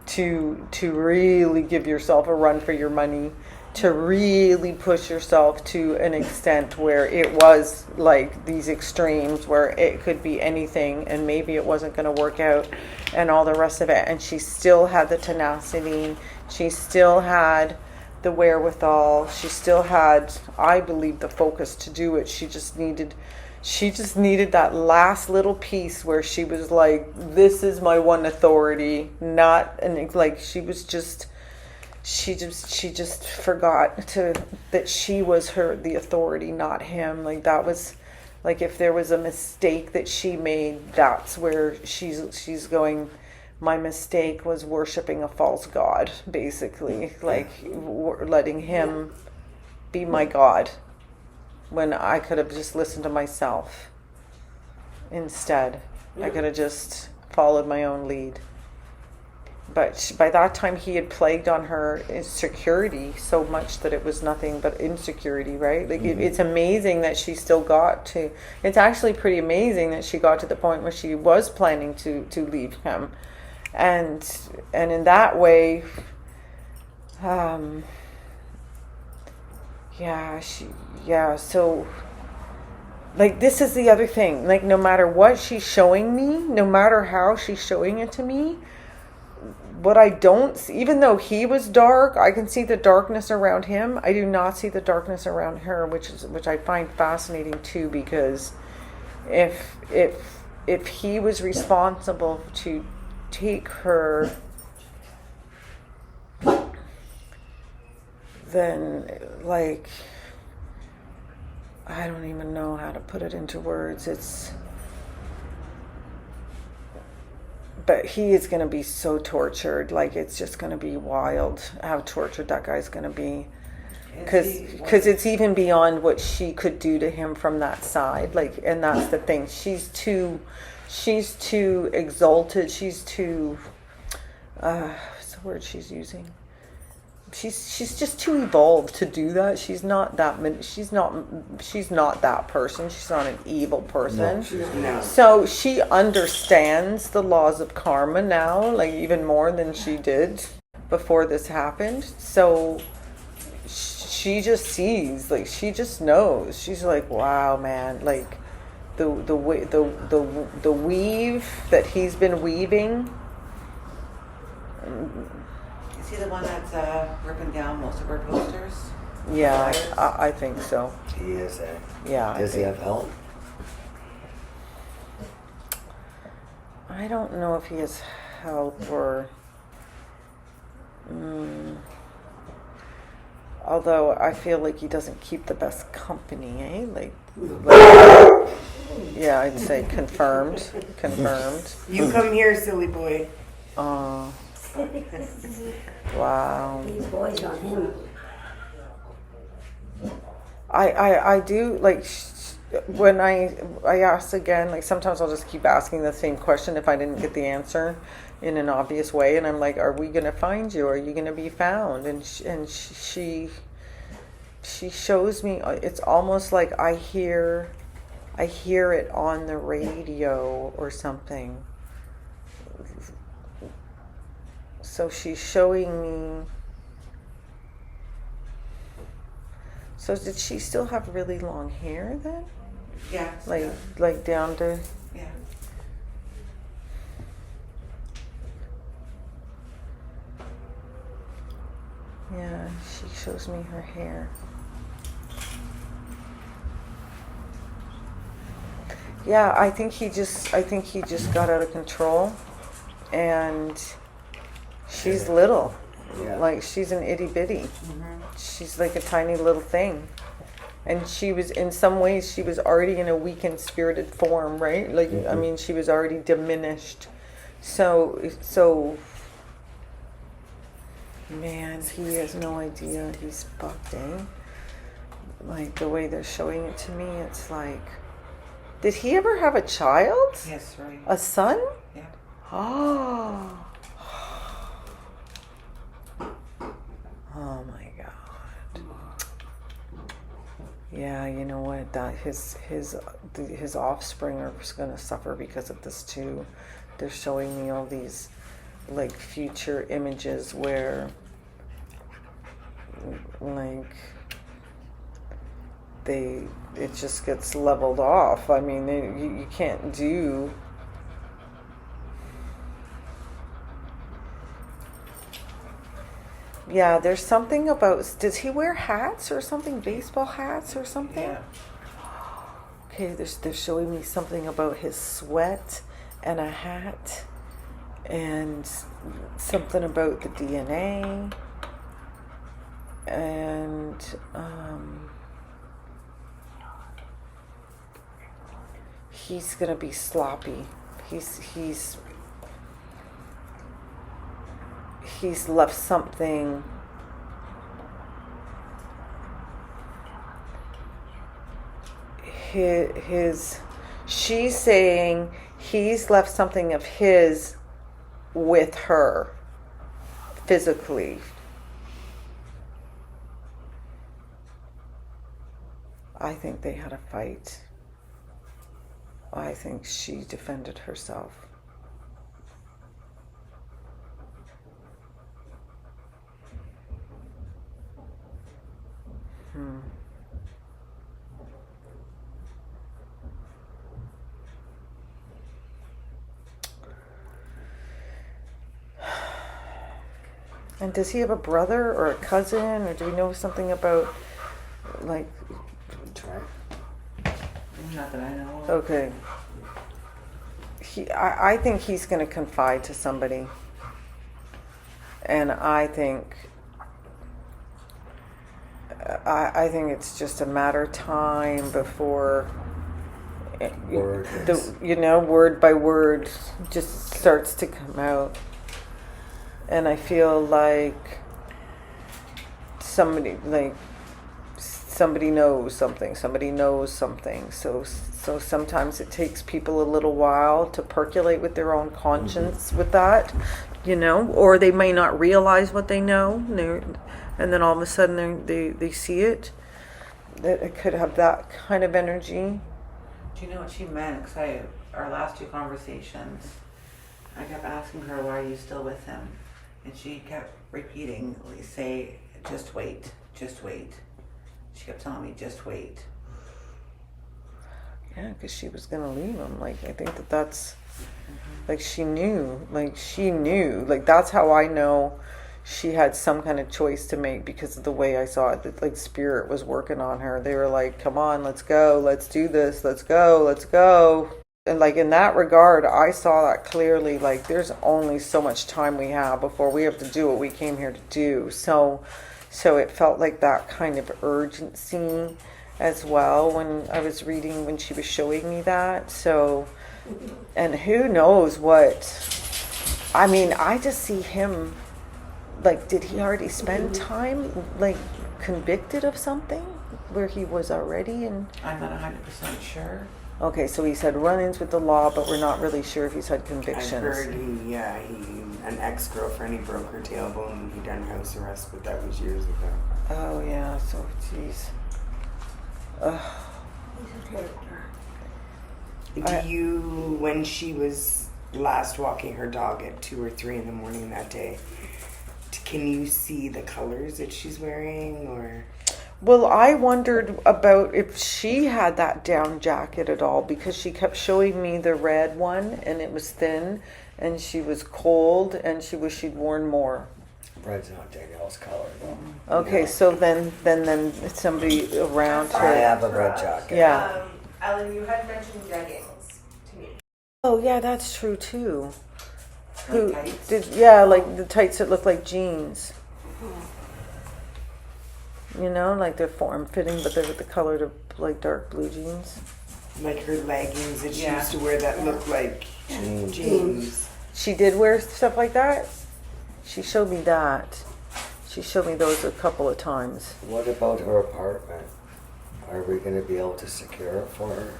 to really give yourself a run for your money, to really push yourself to an extent where it was like these extremes where it could be anything and maybe it wasn't going to work out and all the rest of it. And she still had the tenacity. She still had the wherewithal. She still had, I believe, the focus to do it. She she just needed that last little piece where she was like, this is my one authority, not, and like she just forgot that she was the authority, not him. Like that was, like if there was a mistake that she made, that's where she's going, my mistake was worshiping a false god, basically, like letting him be my god when I could have just listened to myself instead. I could have just followed my own lead. But by that time, he had plagued on her insecurity so much that it was nothing but insecurity, right? Like it's amazing that she still got to. It's actually pretty amazing that she got to the point where she was planning to leave him, and in that way, So, like, this is the other thing. Like, no matter what she's showing me, no matter how she's showing it to me, what I don't see, even though he was dark, I can see the darkness around him. I do not see the darkness around her, which I find fascinating too, because if he was responsible to take her, then, like, I don't even know how to put it into words. But he is going to be so tortured. Like, it's just going to be wild how tortured that guy's going to be. Because it's even beyond what she could do to him from that side. Like, and that's the thing. She's too exalted. She's too, what's the word she's using? She's just too evolved to do that. She's not that person. She's not an evil person. No. So she understands the laws of karma now, like even more than she did before this happened. So she just sees, like she just knows. She's like, wow, man, like the weave that he's been weaving. Is he the one that's ripping down most of our posters? Yeah, I think so. He is, eh? Yeah. Does he have help? I don't know if he has help or... Although I feel like he doesn't keep the best company, eh? Like yeah, I'd say confirmed. You come here, silly boy. Wow. These boys on him. I do, like, when I ask again, like sometimes I'll just keep asking the same question if I didn't get the answer in an obvious way, and I'm like, are we going to find you? Are you going to be found? And she shows me, it's almost like I hear it on the radio or something. So she's showing me. So did she still have really long hair then? Yeah. Like down to... Yeah. Yeah, she shows me her hair. Yeah, I think he just got out of control, and she's little. Yeah. Like, she's an itty bitty. Mm-hmm. She's like a tiny little thing. And she was, in some ways, she was already in a weakened spirited form, right? Like, I mean, she was already diminished. So, man, he has no idea he's fucked, eh? Like, the way they're showing it to me, it's like, did he ever have a child? Yes, right. A son? Yeah. Oh. Oh my God. Yeah, you know what? That his offspring are going to suffer because of this too. They're showing me all these like future images where like it just gets leveled off. I mean, you can't do. Yeah, there's something about, does he wear hats or something? Baseball hats or something? Yeah. Okay, they're showing me something about his sweat and a hat, and something about the DNA, and he's gonna be sloppy. He's left something. She's saying he's left something of his with her physically. I think they had a fight. I think she defended herself. And does he have a brother or a cousin, or do we know something about, like... Not that I know of. Okay. I think he's going to confide to somebody. And I think it's just a matter of time before, word by word just starts to come out. And I feel like somebody knows something. So sometimes it takes people a little while to percolate with their own conscience with that, or they may not realize what they know, and then all of a sudden they see it. That it could have that kind of energy. Do you know what she meant? Because our last two conversations, I kept asking her, "Why are you still with him?" And she kept repeating, "Say, just wait, just wait." She kept telling me, "Just wait." Yeah, because she was going to leave him. I think that's, she knew. That's how I know she had some kind of choice to make, because of the way I saw it. That, spirit was working on her. They were like, come on, let's go. Let's do this. Let's go. And, in that regard, I saw that clearly. There's only so much time we have before we have to do what we came here to do. So it felt like that kind of urgency as well when I was reading, when she was showing me that. So, and who knows what, I just see him, did he already spend time, convicted of something where he was already in? I'm not 100% sure. Okay, so he's had run-ins with the law, but we're not really sure if he's had convictions. I heard an ex-girlfriend, he broke her tailbone and he done house arrest, but that was years ago. Oh yeah, so geez. When she was last walking her dog at 2 or 3 in the morning that day, can you see the colors that she's wearing, or? Well, I wondered about if she had that down jacket at all, because she kept showing me the red one and it was thin and she was cold and she'd worn more. Red's not Danielle's color though. Okay, so then somebody around her. I have a red jacket. Yeah. Ellen, you had mentioned leggings to me. Oh yeah, that's true too. Tights? The tights that look like jeans. They're form-fitting, but they're the color of dark blue jeans. Like her leggings that she used to wear that look like jeans. She did wear stuff like that? She showed me that. She showed me those a couple of times. What about her apartment? Are we going to be able to secure it for her?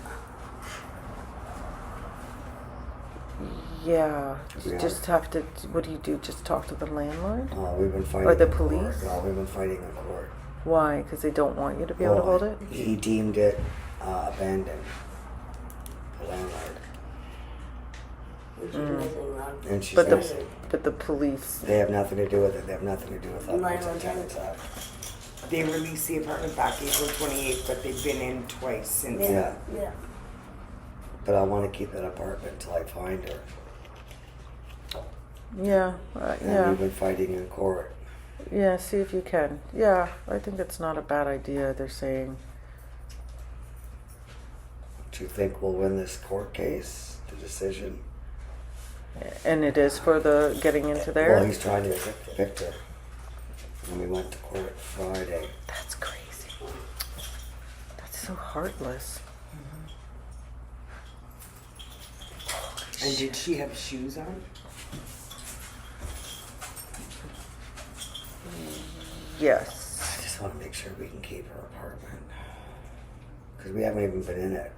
Yeah. You just have to, what do you do? Just talk to the landlord? We've been fighting Or the in court. police? No, we've been fighting in court. Why? Because they don't want you to be able to hold it? He deemed it abandoned. The landlord. And she But says the police. they have nothing to do with it. They have nothing to do with that. Tenants Act. They released the apartment back April 28th, but they've been in twice since. Yeah. Yeah. But I want to keep that apartment until I find her. Yeah. And we've been fighting in court. Yeah, see if you can. Yeah, I think it's not a bad idea, they're saying. Do you think we'll win this court case, the decision? And it is for the getting into there? Well, he's trying to evict her. And we went to court Friday. That's crazy. That's so heartless. And did she have shoes on? Yes. I just want to make sure we can keep her apartment. Because we haven't even been in it.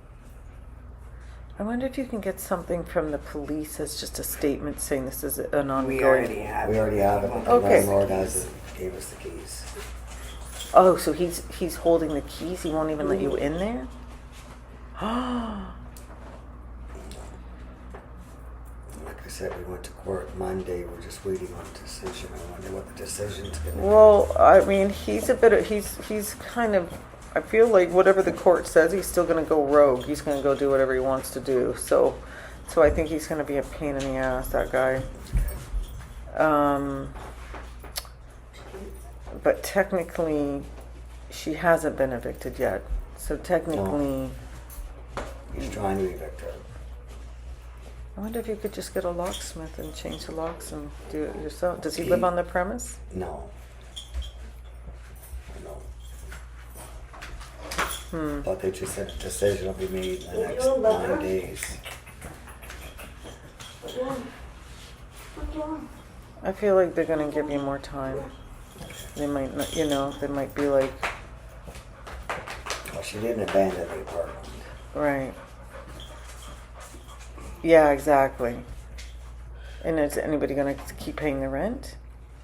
I wonder if you can get something from the police as just a statement saying this is an ongoing... We already have it. We already have it, but the Okay. landlord hasn't gave us the keys. Oh, so he's holding the keys? He won't even let you in there? Like I said, we went to court Monday. We're just waiting on a decision. I wonder what the decision's going to be. Well, I mean, he's kind of... I feel like whatever the court says, he's still going to go rogue. He's going to go do whatever he wants to do. So I think he's going to be a pain in the ass, that guy. But technically, she hasn't been evicted yet. So technically... He's trying to evict her. I wonder if you could just get a locksmith and change the locks and do it yourself. Does he live on the premise? No. But they just said a decision will be made in the next 9 days. I feel like they're going to give you more time. They might not, they might be like, Well, she didn't abandon the apartment. right. Yeah, exactly. And is anybody going to keep paying the rent?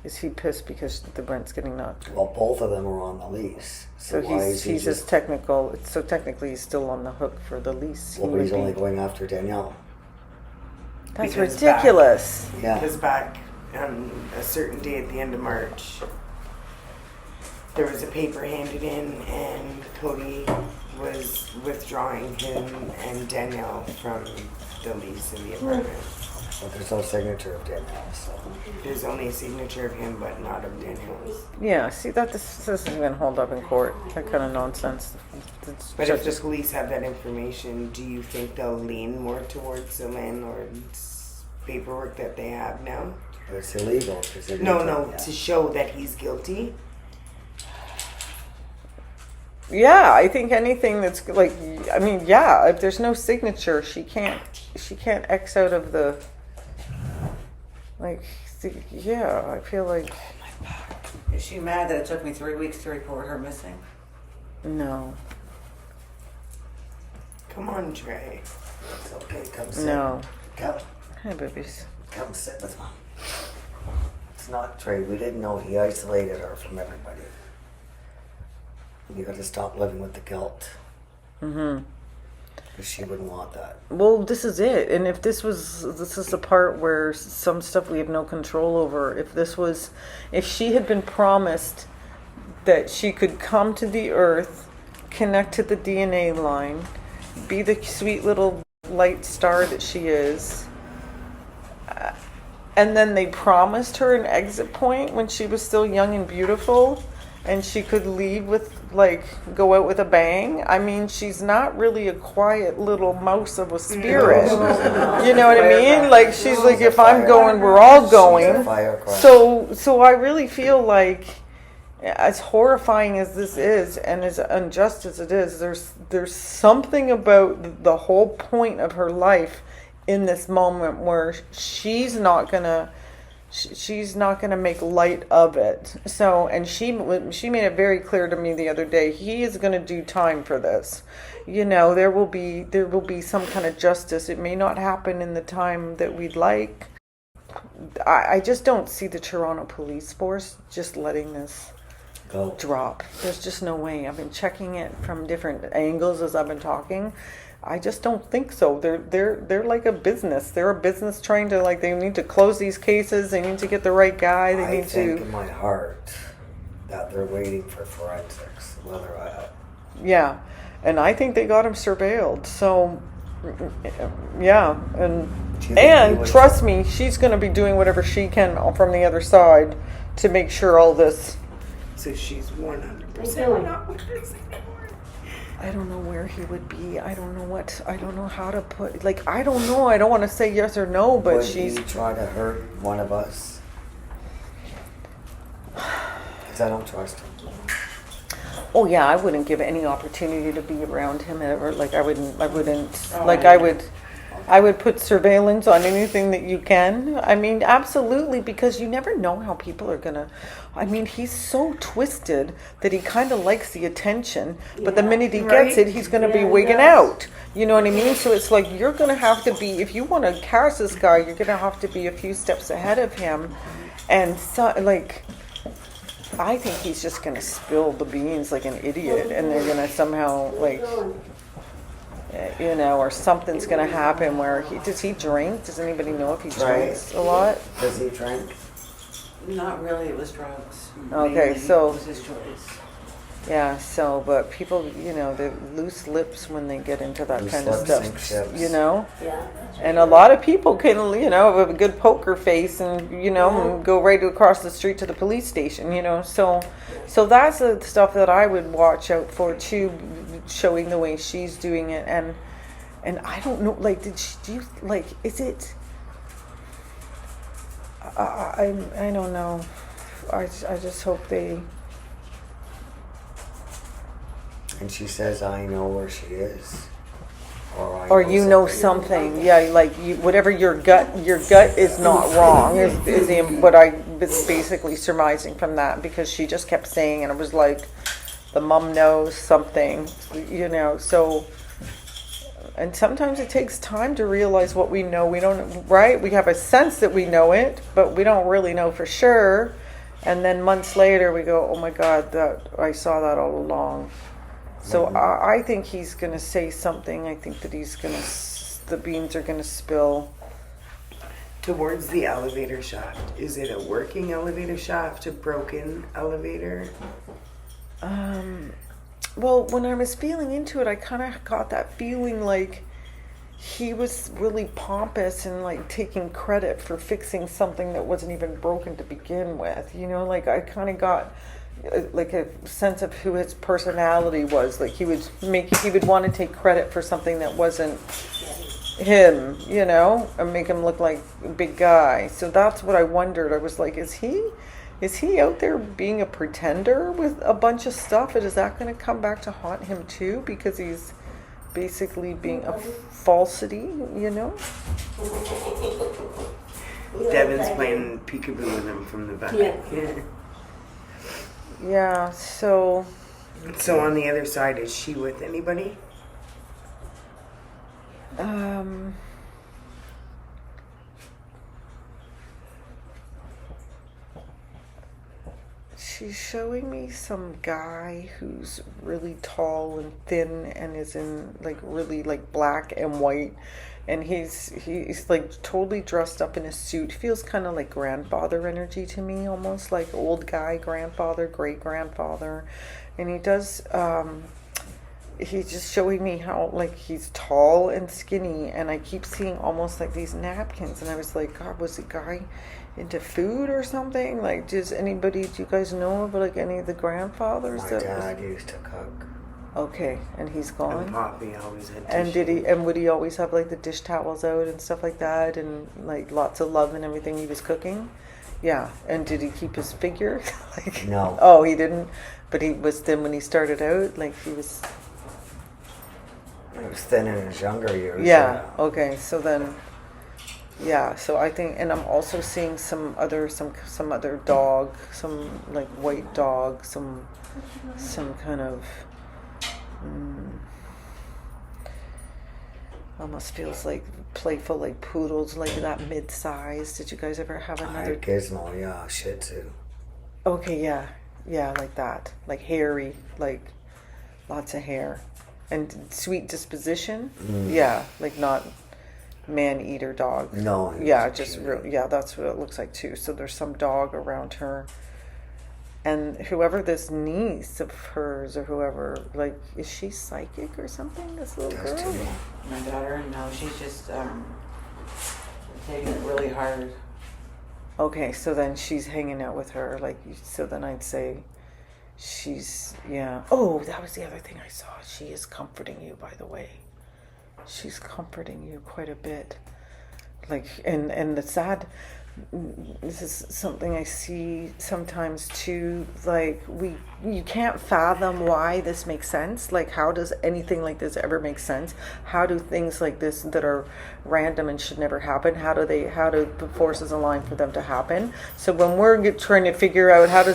Is he pissed because the rent's getting knocked? Well, both of them are on the lease. So why is he he's just... so technically he's still on the hook for the lease. Well, He but he's would only be. going after Danielle. That's Because ridiculous. Yeah. Because back on a certain day at the end of March, there was a paper handed in, and Cody was withdrawing him and Danielle from the lease in the apartment. But there's no signature of Danielle, so... There's only a signature of him, but not of Danielle's. Yeah, see, this isn't going to hold up in court. That kind of nonsense. But if the police have that information, do you think they'll lean more towards the landlord's paperwork that they have now? But it's illegal. Cause they No, didn't- to show that he's guilty. Yeah, I think anything that's like, I mean, yeah, if there's no signature, she can't X out of the, like, yeah, I feel like, Is she mad that it took me 3 weeks to report her missing? no, Come on, Trey. It's okay, come sit. no. Come, Hey, babies. come sit with mom. It's not trade. We didn't know he isolated her from everybody. You got to stop living with the guilt. Mm-hmm. Because she wouldn't want that. Well, this is it. And if this is the part where some stuff we have no control over. If she had been promised that she could come to the earth, connect to the DNA line, be the sweet little light star that she is, and then they promised her an exit point when she was still young and beautiful, and she could leave with, go out with a bang. I mean, she's not really a quiet little mouse of a spirit. You know what I mean? Like, she's like, if I'm going, we're all going. So I really feel like, as horrifying as this is, and as unjust as it is, there's something about the whole point of her life in this moment where she's not gonna make light of it. So, and she made it very clear to me the other day, he is going to do time for this. There will be some kind of justice. It may not happen in the time that we'd like. I just don't see the Toronto police force just letting this drop. There's just no way. I've been checking it from different angles as I've been talking. I just don't think so. They're like a business. They're a business trying to, they need to close these cases. They need to get the right guy. I think in my heart that they're waiting for forensics. Yeah, and I think they got him surveilled. So, yeah, and trust me, she's going to be doing whatever she can from the other side to make sure all this. So she's 100% not with us anymore. I don't know where he would be. I don't know how to put, like, I don't know. I don't want to say yes or no, but Would she's. he try to hurt one of us? Because I don't trust him. Oh yeah, I wouldn't give any opportunity to be around him ever. Like I wouldn't, Oh, like I would put surveillance on anything that you can. I mean, absolutely, because you never know how people are gonna. I mean, he's so twisted that he kind of likes the attention, but the minute he gets it, he's gonna be wigging out. You know what I mean? So it's like you're gonna have to be, if you want to catch this guy, you're gonna have to be a few steps ahead of him, and so like. I think he's just gonna spill the beans like an idiot, and they're gonna somehow like. You know, or something's gonna happen where does he drink? Does anybody know if he drinks a lot? Does he drink? Not really, it was drugs. Okay, Mainly. so- It was his choice. Yeah, so but people, you know, they're loose lips when they get into that Loose kind of lips stuff. sink ships. You know? Yeah. And a lot of people can, you know, have a good poker face and, you know, go right across the street to the police station, you know. So that's the stuff that I would watch out for too, showing the way she's doing it. And I don't know, like, do you, like, is it, I don't know. I just hope they, And she says, I know where she is. or you know something, yeah, like you, whatever your gut is not wrong is what I was basically surmising from that, because she just kept saying, and it was like the mom knows something, you know. So, and sometimes it takes time to realize what we know. We don't, right? We have a sense that we know it, but we don't really know for sure. And then months later, we go, oh my God, that I saw that all along. So I think he's going to say something. I think that the beans are going to spill. Towards the elevator shaft. Is it a working elevator shaft, a broken elevator? Well, when I was feeling into it, I kind of got that feeling like he was really pompous and like taking credit for fixing something that wasn't even broken to begin with. You know, like I kind of got like a sense of who his personality was. Like he would want to take credit for something that wasn't him, you know, and make him look like a big guy. So that's what I wondered. I was like, is he out there being a pretender with a bunch of stuff? And is that going to come back to haunt him too? Because he's basically being a falsity, you know? Devon's playing peekaboo with him from the back. Yeah. Yeah, so So on the other side, is she with anybody? she's showing me some guy who's really tall and thin and is in like really like black and white, and he's like totally dressed up in a suit. Feels kind of like grandfather energy to me, almost like old guy grandfather, great grandfather. And he does he's just showing me how like he's tall and skinny, and I keep seeing almost like these napkins, and I was like, God, was the guy into food or something? Like, do you guys know about like any of the grandfathers? My dad used to cook. Okay, and he's gone. And Poppy always had And tissue. would he always have like the dish towels out and stuff like that, and like lots of love and everything he was cooking? Yeah. And did he keep his figure? Like, No. Oh, he didn't. But he was thin when he started out. Like he was. He was thin in his younger years. Yeah. Okay. So then. Yeah. So I think, and I'm also seeing some other dog, some like white dog, some kind of. Almost feels like playful, like poodles, like that mid-size. Did you guys ever have I another? had Gizmo, yeah, Shih Tzu. Okay, yeah, like that, like hairy, like lots of hair, and sweet disposition. Yeah, like not man-eater dog. No. Yeah, just yeah, that's what it looks like too. So there's some dog around her. And whoever this niece of hers or whoever, like, is she psychic or something, this little Does girl? to me. My daughter, no, she's just taking it really hard. Okay, so then she's hanging out with her, like, so then I'd say, she's, yeah. Oh, that was the other thing I saw. She is comforting you, by the way. She's comforting you quite a bit. Like, and the sad, this is something I see sometimes too, like you can't fathom why this makes sense. Like, how does anything like this ever make sense? How do things like this that are random and should never happen, how do the forces align for them to happen? So when we're trying to figure out how do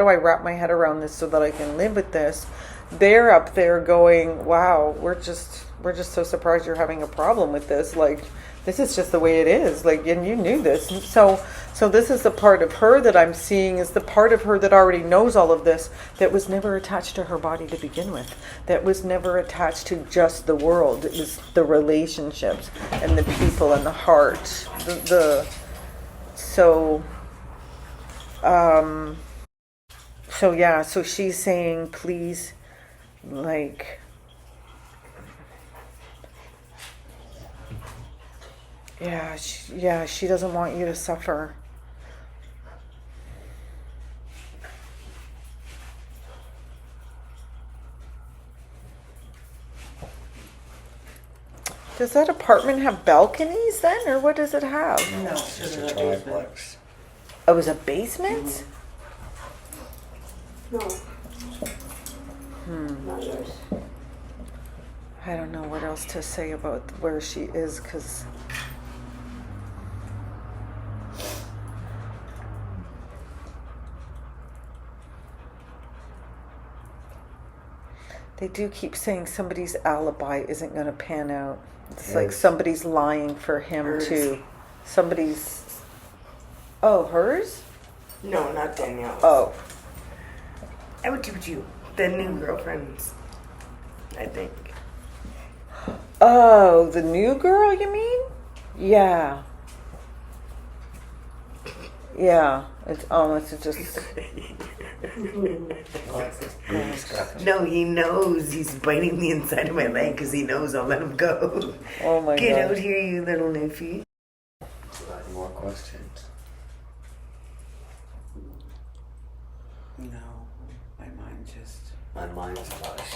I wrap my head around this so that I can live with this, they're up there going, wow, we're just so surprised you're having a problem with this. Like, this is just the way it is. Like, and you knew this. So this is the part of her that I'm seeing, is the part of her that already knows all of this, that was never attached to her body to begin with. That was never attached to just the world. It was the relationships and the people and the heart. So she's saying, please, like, she doesn't want you to suffer. Does that apartment have balconies then, or what does it have? No, It's just a it's in the basement. triplex. Oh, it was a basement? No. Not yours. I don't know what else to say about where she is, because they do keep saying somebody's alibi isn't going to pan out. It's like Yes. somebody's lying for him Hers. too. Somebody's... Oh, hers? No, not Danielle. Oh. I would do you. The new girlfriends, I think. Oh, the new girl, you mean? Yeah. Yeah. It's almost just... No, he knows. He's biting the inside of my leg because he knows I'll let him go. Oh my Get God. out here, you little newfie. Any more questions? No, my mind just. My mind's mush.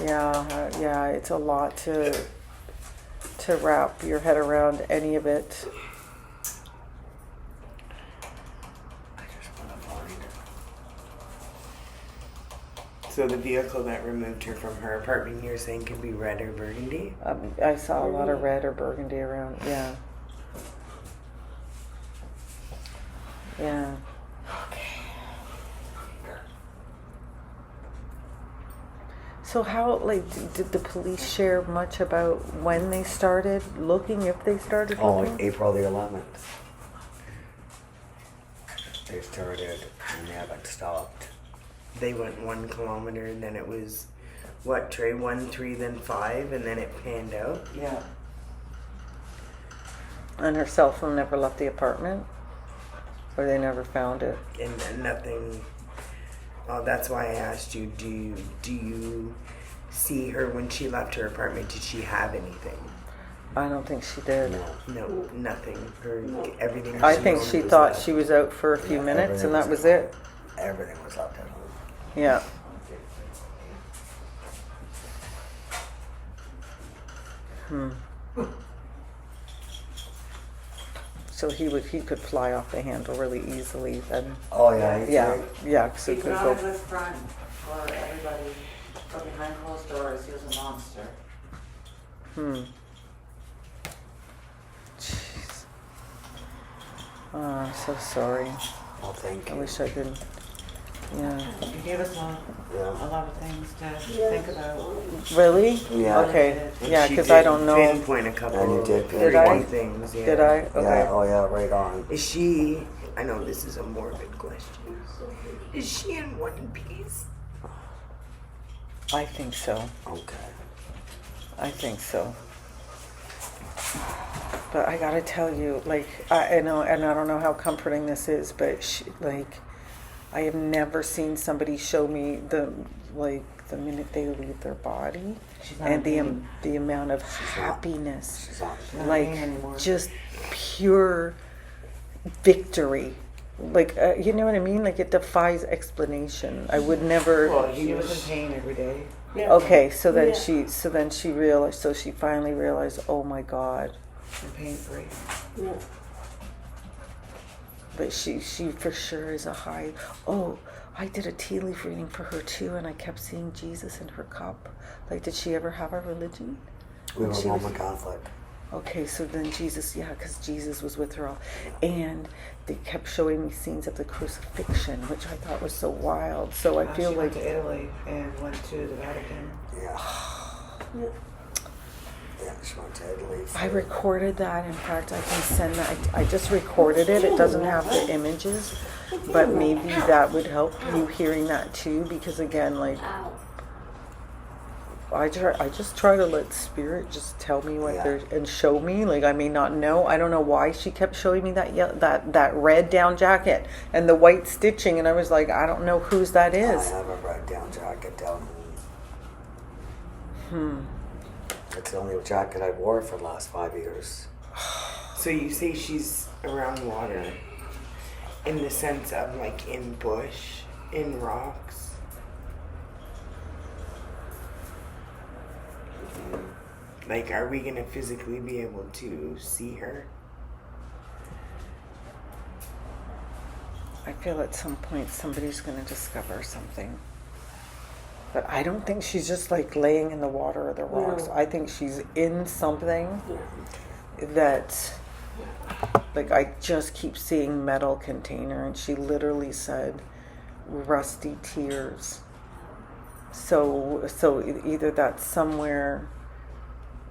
Yeah, it's a lot to wrap your head around any of it. I just want to find her. So the vehicle that removed her from her apartment, you're saying could be red or burgundy? I saw a lot of red or burgundy around. Yeah. Yeah. So how, like, did the police share much about when they started looking, if they started Oh, looking? like April the 11th. They started and they haven't stopped. They went 1 kilometer and then it was, what, Trey? 1, 3, then 5, and then it panned out? Yeah. And her cell phone never left the apartment? Or they never found it? And then nothing. Oh, that's why I asked you, do you see her when she left her apartment? Did she have anything? I don't think she did. No, nothing. Her everything. I think owned she was thought left. she was out for a few Yeah, minutes and everything that was was it. Everything was left at home. Yeah. So he could fly off the handle really easily then. Oh, yeah. he's Yeah, right. yeah. So He's could not go. a good front for everybody, but behind closed doors, he was a monster. Jeez. Oh, I'm so sorry. Well, thank I you. wish I could. Yeah. He gave us a Yeah. lot of things to think about. Really? Yeah. Okay. And Yeah, she because I did don't know. Pinpoint a couple. And you did Did I? of things. Yeah. Did I? Okay. Yeah, oh, yeah, right on. Is she? I know this is a morbid question. Is she in one piece? I think so. Okay. I think so. But I gotta tell you, like, I know, and I don't know how comforting this is, but I have never seen somebody show me the minute they leave their body, She's not and in the amount of happiness, She's on. not like in anymore. just pure victory. Like, you know what I mean? Like, it defies explanation. I would never. Well, she was in pain every day. Okay, so then she realized. So she finally realized. Oh my God. And pain free. Yeah. But she for sure is a high. Oh, I did a tea leaf reading for her too, and I kept seeing Jesus in her cup. Like, did she ever have a religion? We were She was- Roman Catholic. Okay, so then Jesus, because Jesus was with her all. And they kept showing me scenes of the crucifixion, which I thought was so wild. So I feel she like. went to Italy and went to the Vatican. Yeah. Yeah, she went to Italy. I recorded that. In fact, I can send that. I just recorded it. It doesn't have the images, but maybe that would help you hearing that too. Because again, like, I just try to let spirit just tell me what they're and show me. Like, I may not know. I don't know why she kept showing me that red down jacket and the white stitching, and I was like, I don't know whose that is. I have a red down jacket down home. It's the only jacket I wore for the last 5 years. So you say she's around water in the sense of like in bush, in rocks? Like, are we gonna physically be able to see her? I feel at some point somebody's going to discover something. But I don't think she's just like laying in the water or the rocks. I think she's in something that, like, I just keep seeing metal container, and she literally said rusty tears. So either that's somewhere,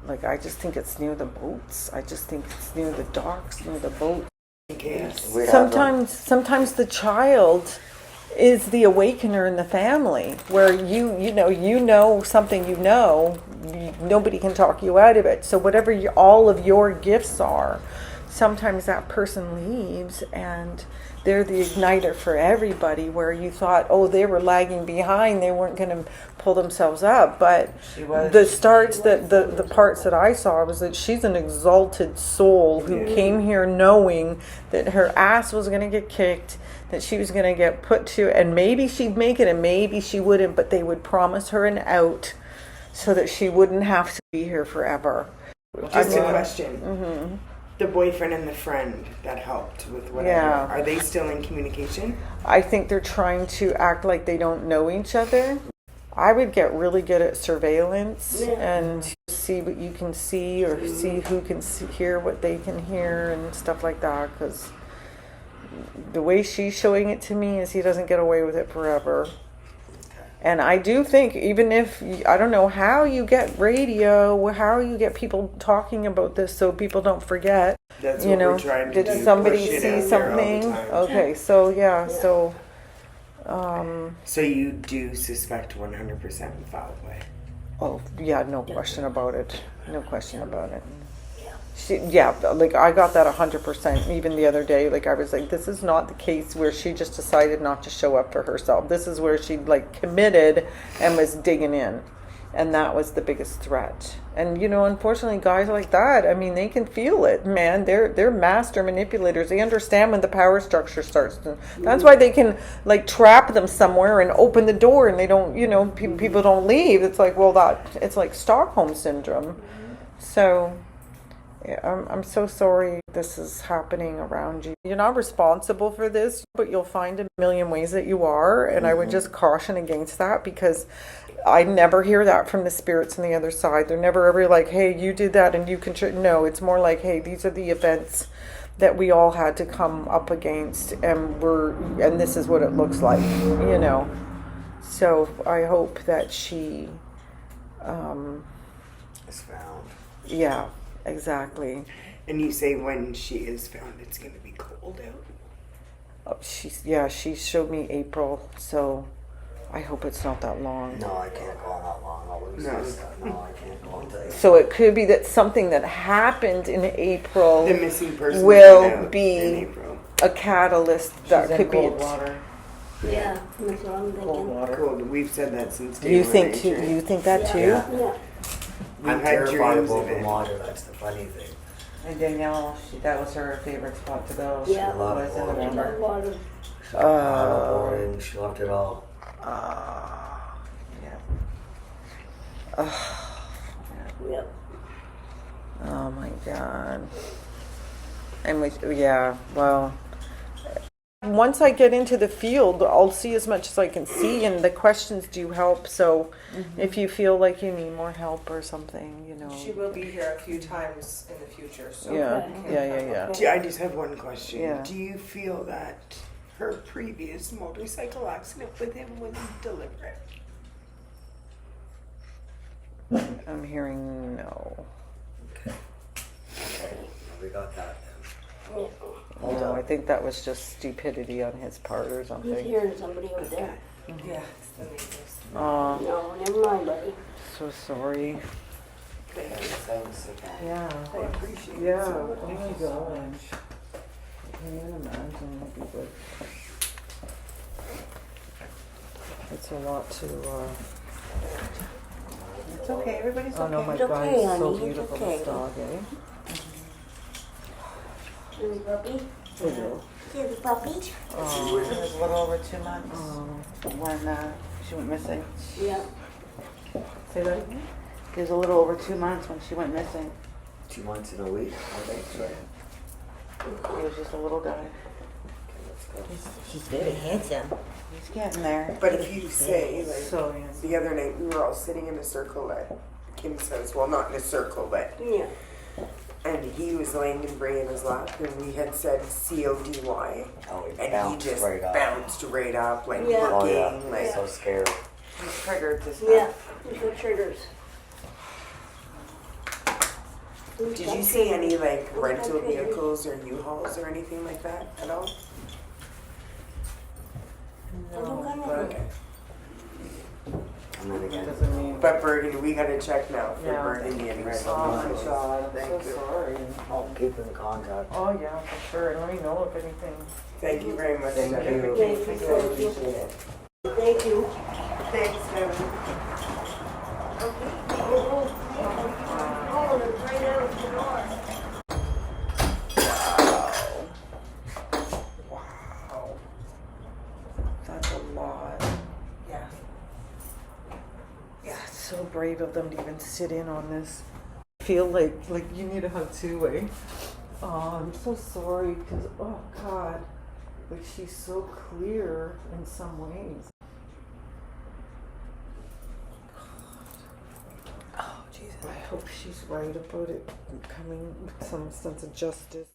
like, I just think it's near the boats. I just think it's near the docks, near the boat. Yes. We have Sometimes the child is the awakener in the family, where you know something, nobody can talk you out of it. So whatever all of your gifts are, sometimes that person leaves and they're the igniter for everybody, where you thought, oh, they were lagging behind, they weren't going to pull themselves up. But the parts that I saw was that she's an exalted soul who came here knowing that her ass was going to get kicked, that she was going to get put to, and maybe she'd make it and maybe she wouldn't, but they would promise her an out so that she wouldn't have to be here forever. Just a question. The boyfriend and the friend that helped with whatever, are they still in communication? I think they're trying to act like they don't know each other. I would get really good at surveillance and see what you can see, or see who can hear what they can hear and stuff like that, because the way she's showing it to me is he doesn't get away with it forever. And I do think, even if, I don't know how you get radio, how you get people talking about this so people don't forget. That's what we're trying to do. Did somebody push it see out there all the something? time. Okay, so So you do suspect 100% foul play? oh yeah, no question about it. No question about it. Like, I got that 100%. Even the other day, like, I was like, this is not the case where she just decided not to show up for herself. This is where she, like, committed and was digging in, and that was the biggest threat. And unfortunately, guys like that, I mean, they can feel it, man. They're master manipulators. They understand when the power structure starts to, that's why they can, like, trap them somewhere and open the door, and they don't, people don't leave. It's like, well, it's like Stockholm syndrome. So yeah, I'm so sorry this is happening around you. You're not responsible for this, but you'll find a million ways that you are. And I would just caution against that, because I never hear that from the spirits on the other side. They're never ever like, hey, you did that and you can. No, it's more like, hey, these are the events that we all had to come up against, and this is what it looks like, So I hope that she is found. Yeah. Exactly. And you say when she is found, it's going to be cold out? She showed me April, so I hope it's not that long. No, I can't go on that long. I'll lose this. No, I can't go on that. So it could be that something that happened in April, the missing person, will be a catalyst that could be water. Yeah, that's what I'm thinking. Cold water. Cold. We've said that since day You one, think eh, too? Shay? You think that too? Yeah. I'm I've had terrified of dreams of open it. water. That's the funny thing. And Danielle, that was her favorite spot to go. Yeah. Was in A November. lot of She loved boring. She loved it all. Yeah. yep. Oh my God. And well, once I get into the field, I'll see as much as I can see, and the questions do help. So if you feel like you need more help or something, She will be here a few times in the future. So Yeah. I just have one question. Yeah. Do you feel that her previous motorcycle accident with him was deliberate? I'm hearing no. Okay, we got that then. No, I think that was just stupidity on his part or He's something. hearing somebody over there. Yeah, it's the neighbors. Oh, No, never mind, buddy. so sorry. Thanks again. Yeah. I appreciate it. Yeah. so Oh much. my gosh. I can't even imagine what you would. It's a lot to. It's okay. Everybody's okay. Oh no, my It's God, okay, it's so honey, it's beautiful, okay. this dog, eh? See the puppy? Hello. See the puppy? It was a little over 2 months Oh. when she went missing. Yeah. Say that again? It was a little over 2 months when she went missing. 2 months in a week. Okay, so He was just a little guy. He's very handsome. He's getting there. But if you say, like, So, yeah. the other night we were all sitting in a circle at Kim's house. Well, not in a circle, but. Yeah. And he was laying in Bray in his lap, and we had said CODY. oh, he And he bounced just right up. bounced right up, like Yeah. Oh looking, yeah, like. so scared. He's triggered to stuff. Yeah. There's no triggers. Did you see any like rental vehicles or U-Hauls or anything like that at all? No. Okay. And then again, Doesn't mean. But Burgundy, we gotta check now for Yeah. Burgundy anyway. Right. Oh my God, I'm Thank so you. sorry. I'll keep in contact. Oh yeah, for sure. And let me know if anything. Thank you very much. Thank Stephanie. you. Thank you. I appreciate it. Thank you. Thanks, Devon. Oh, it's right out the door. Wow. That's a lot. Yeah. Yeah, it's so brave of them to even sit in on this. I feel like you need a hug too, eh? Oh, I'm so sorry because oh God, like she's so clear in some ways. Oh Jesus, I hope she's right about it coming with some sense of justice.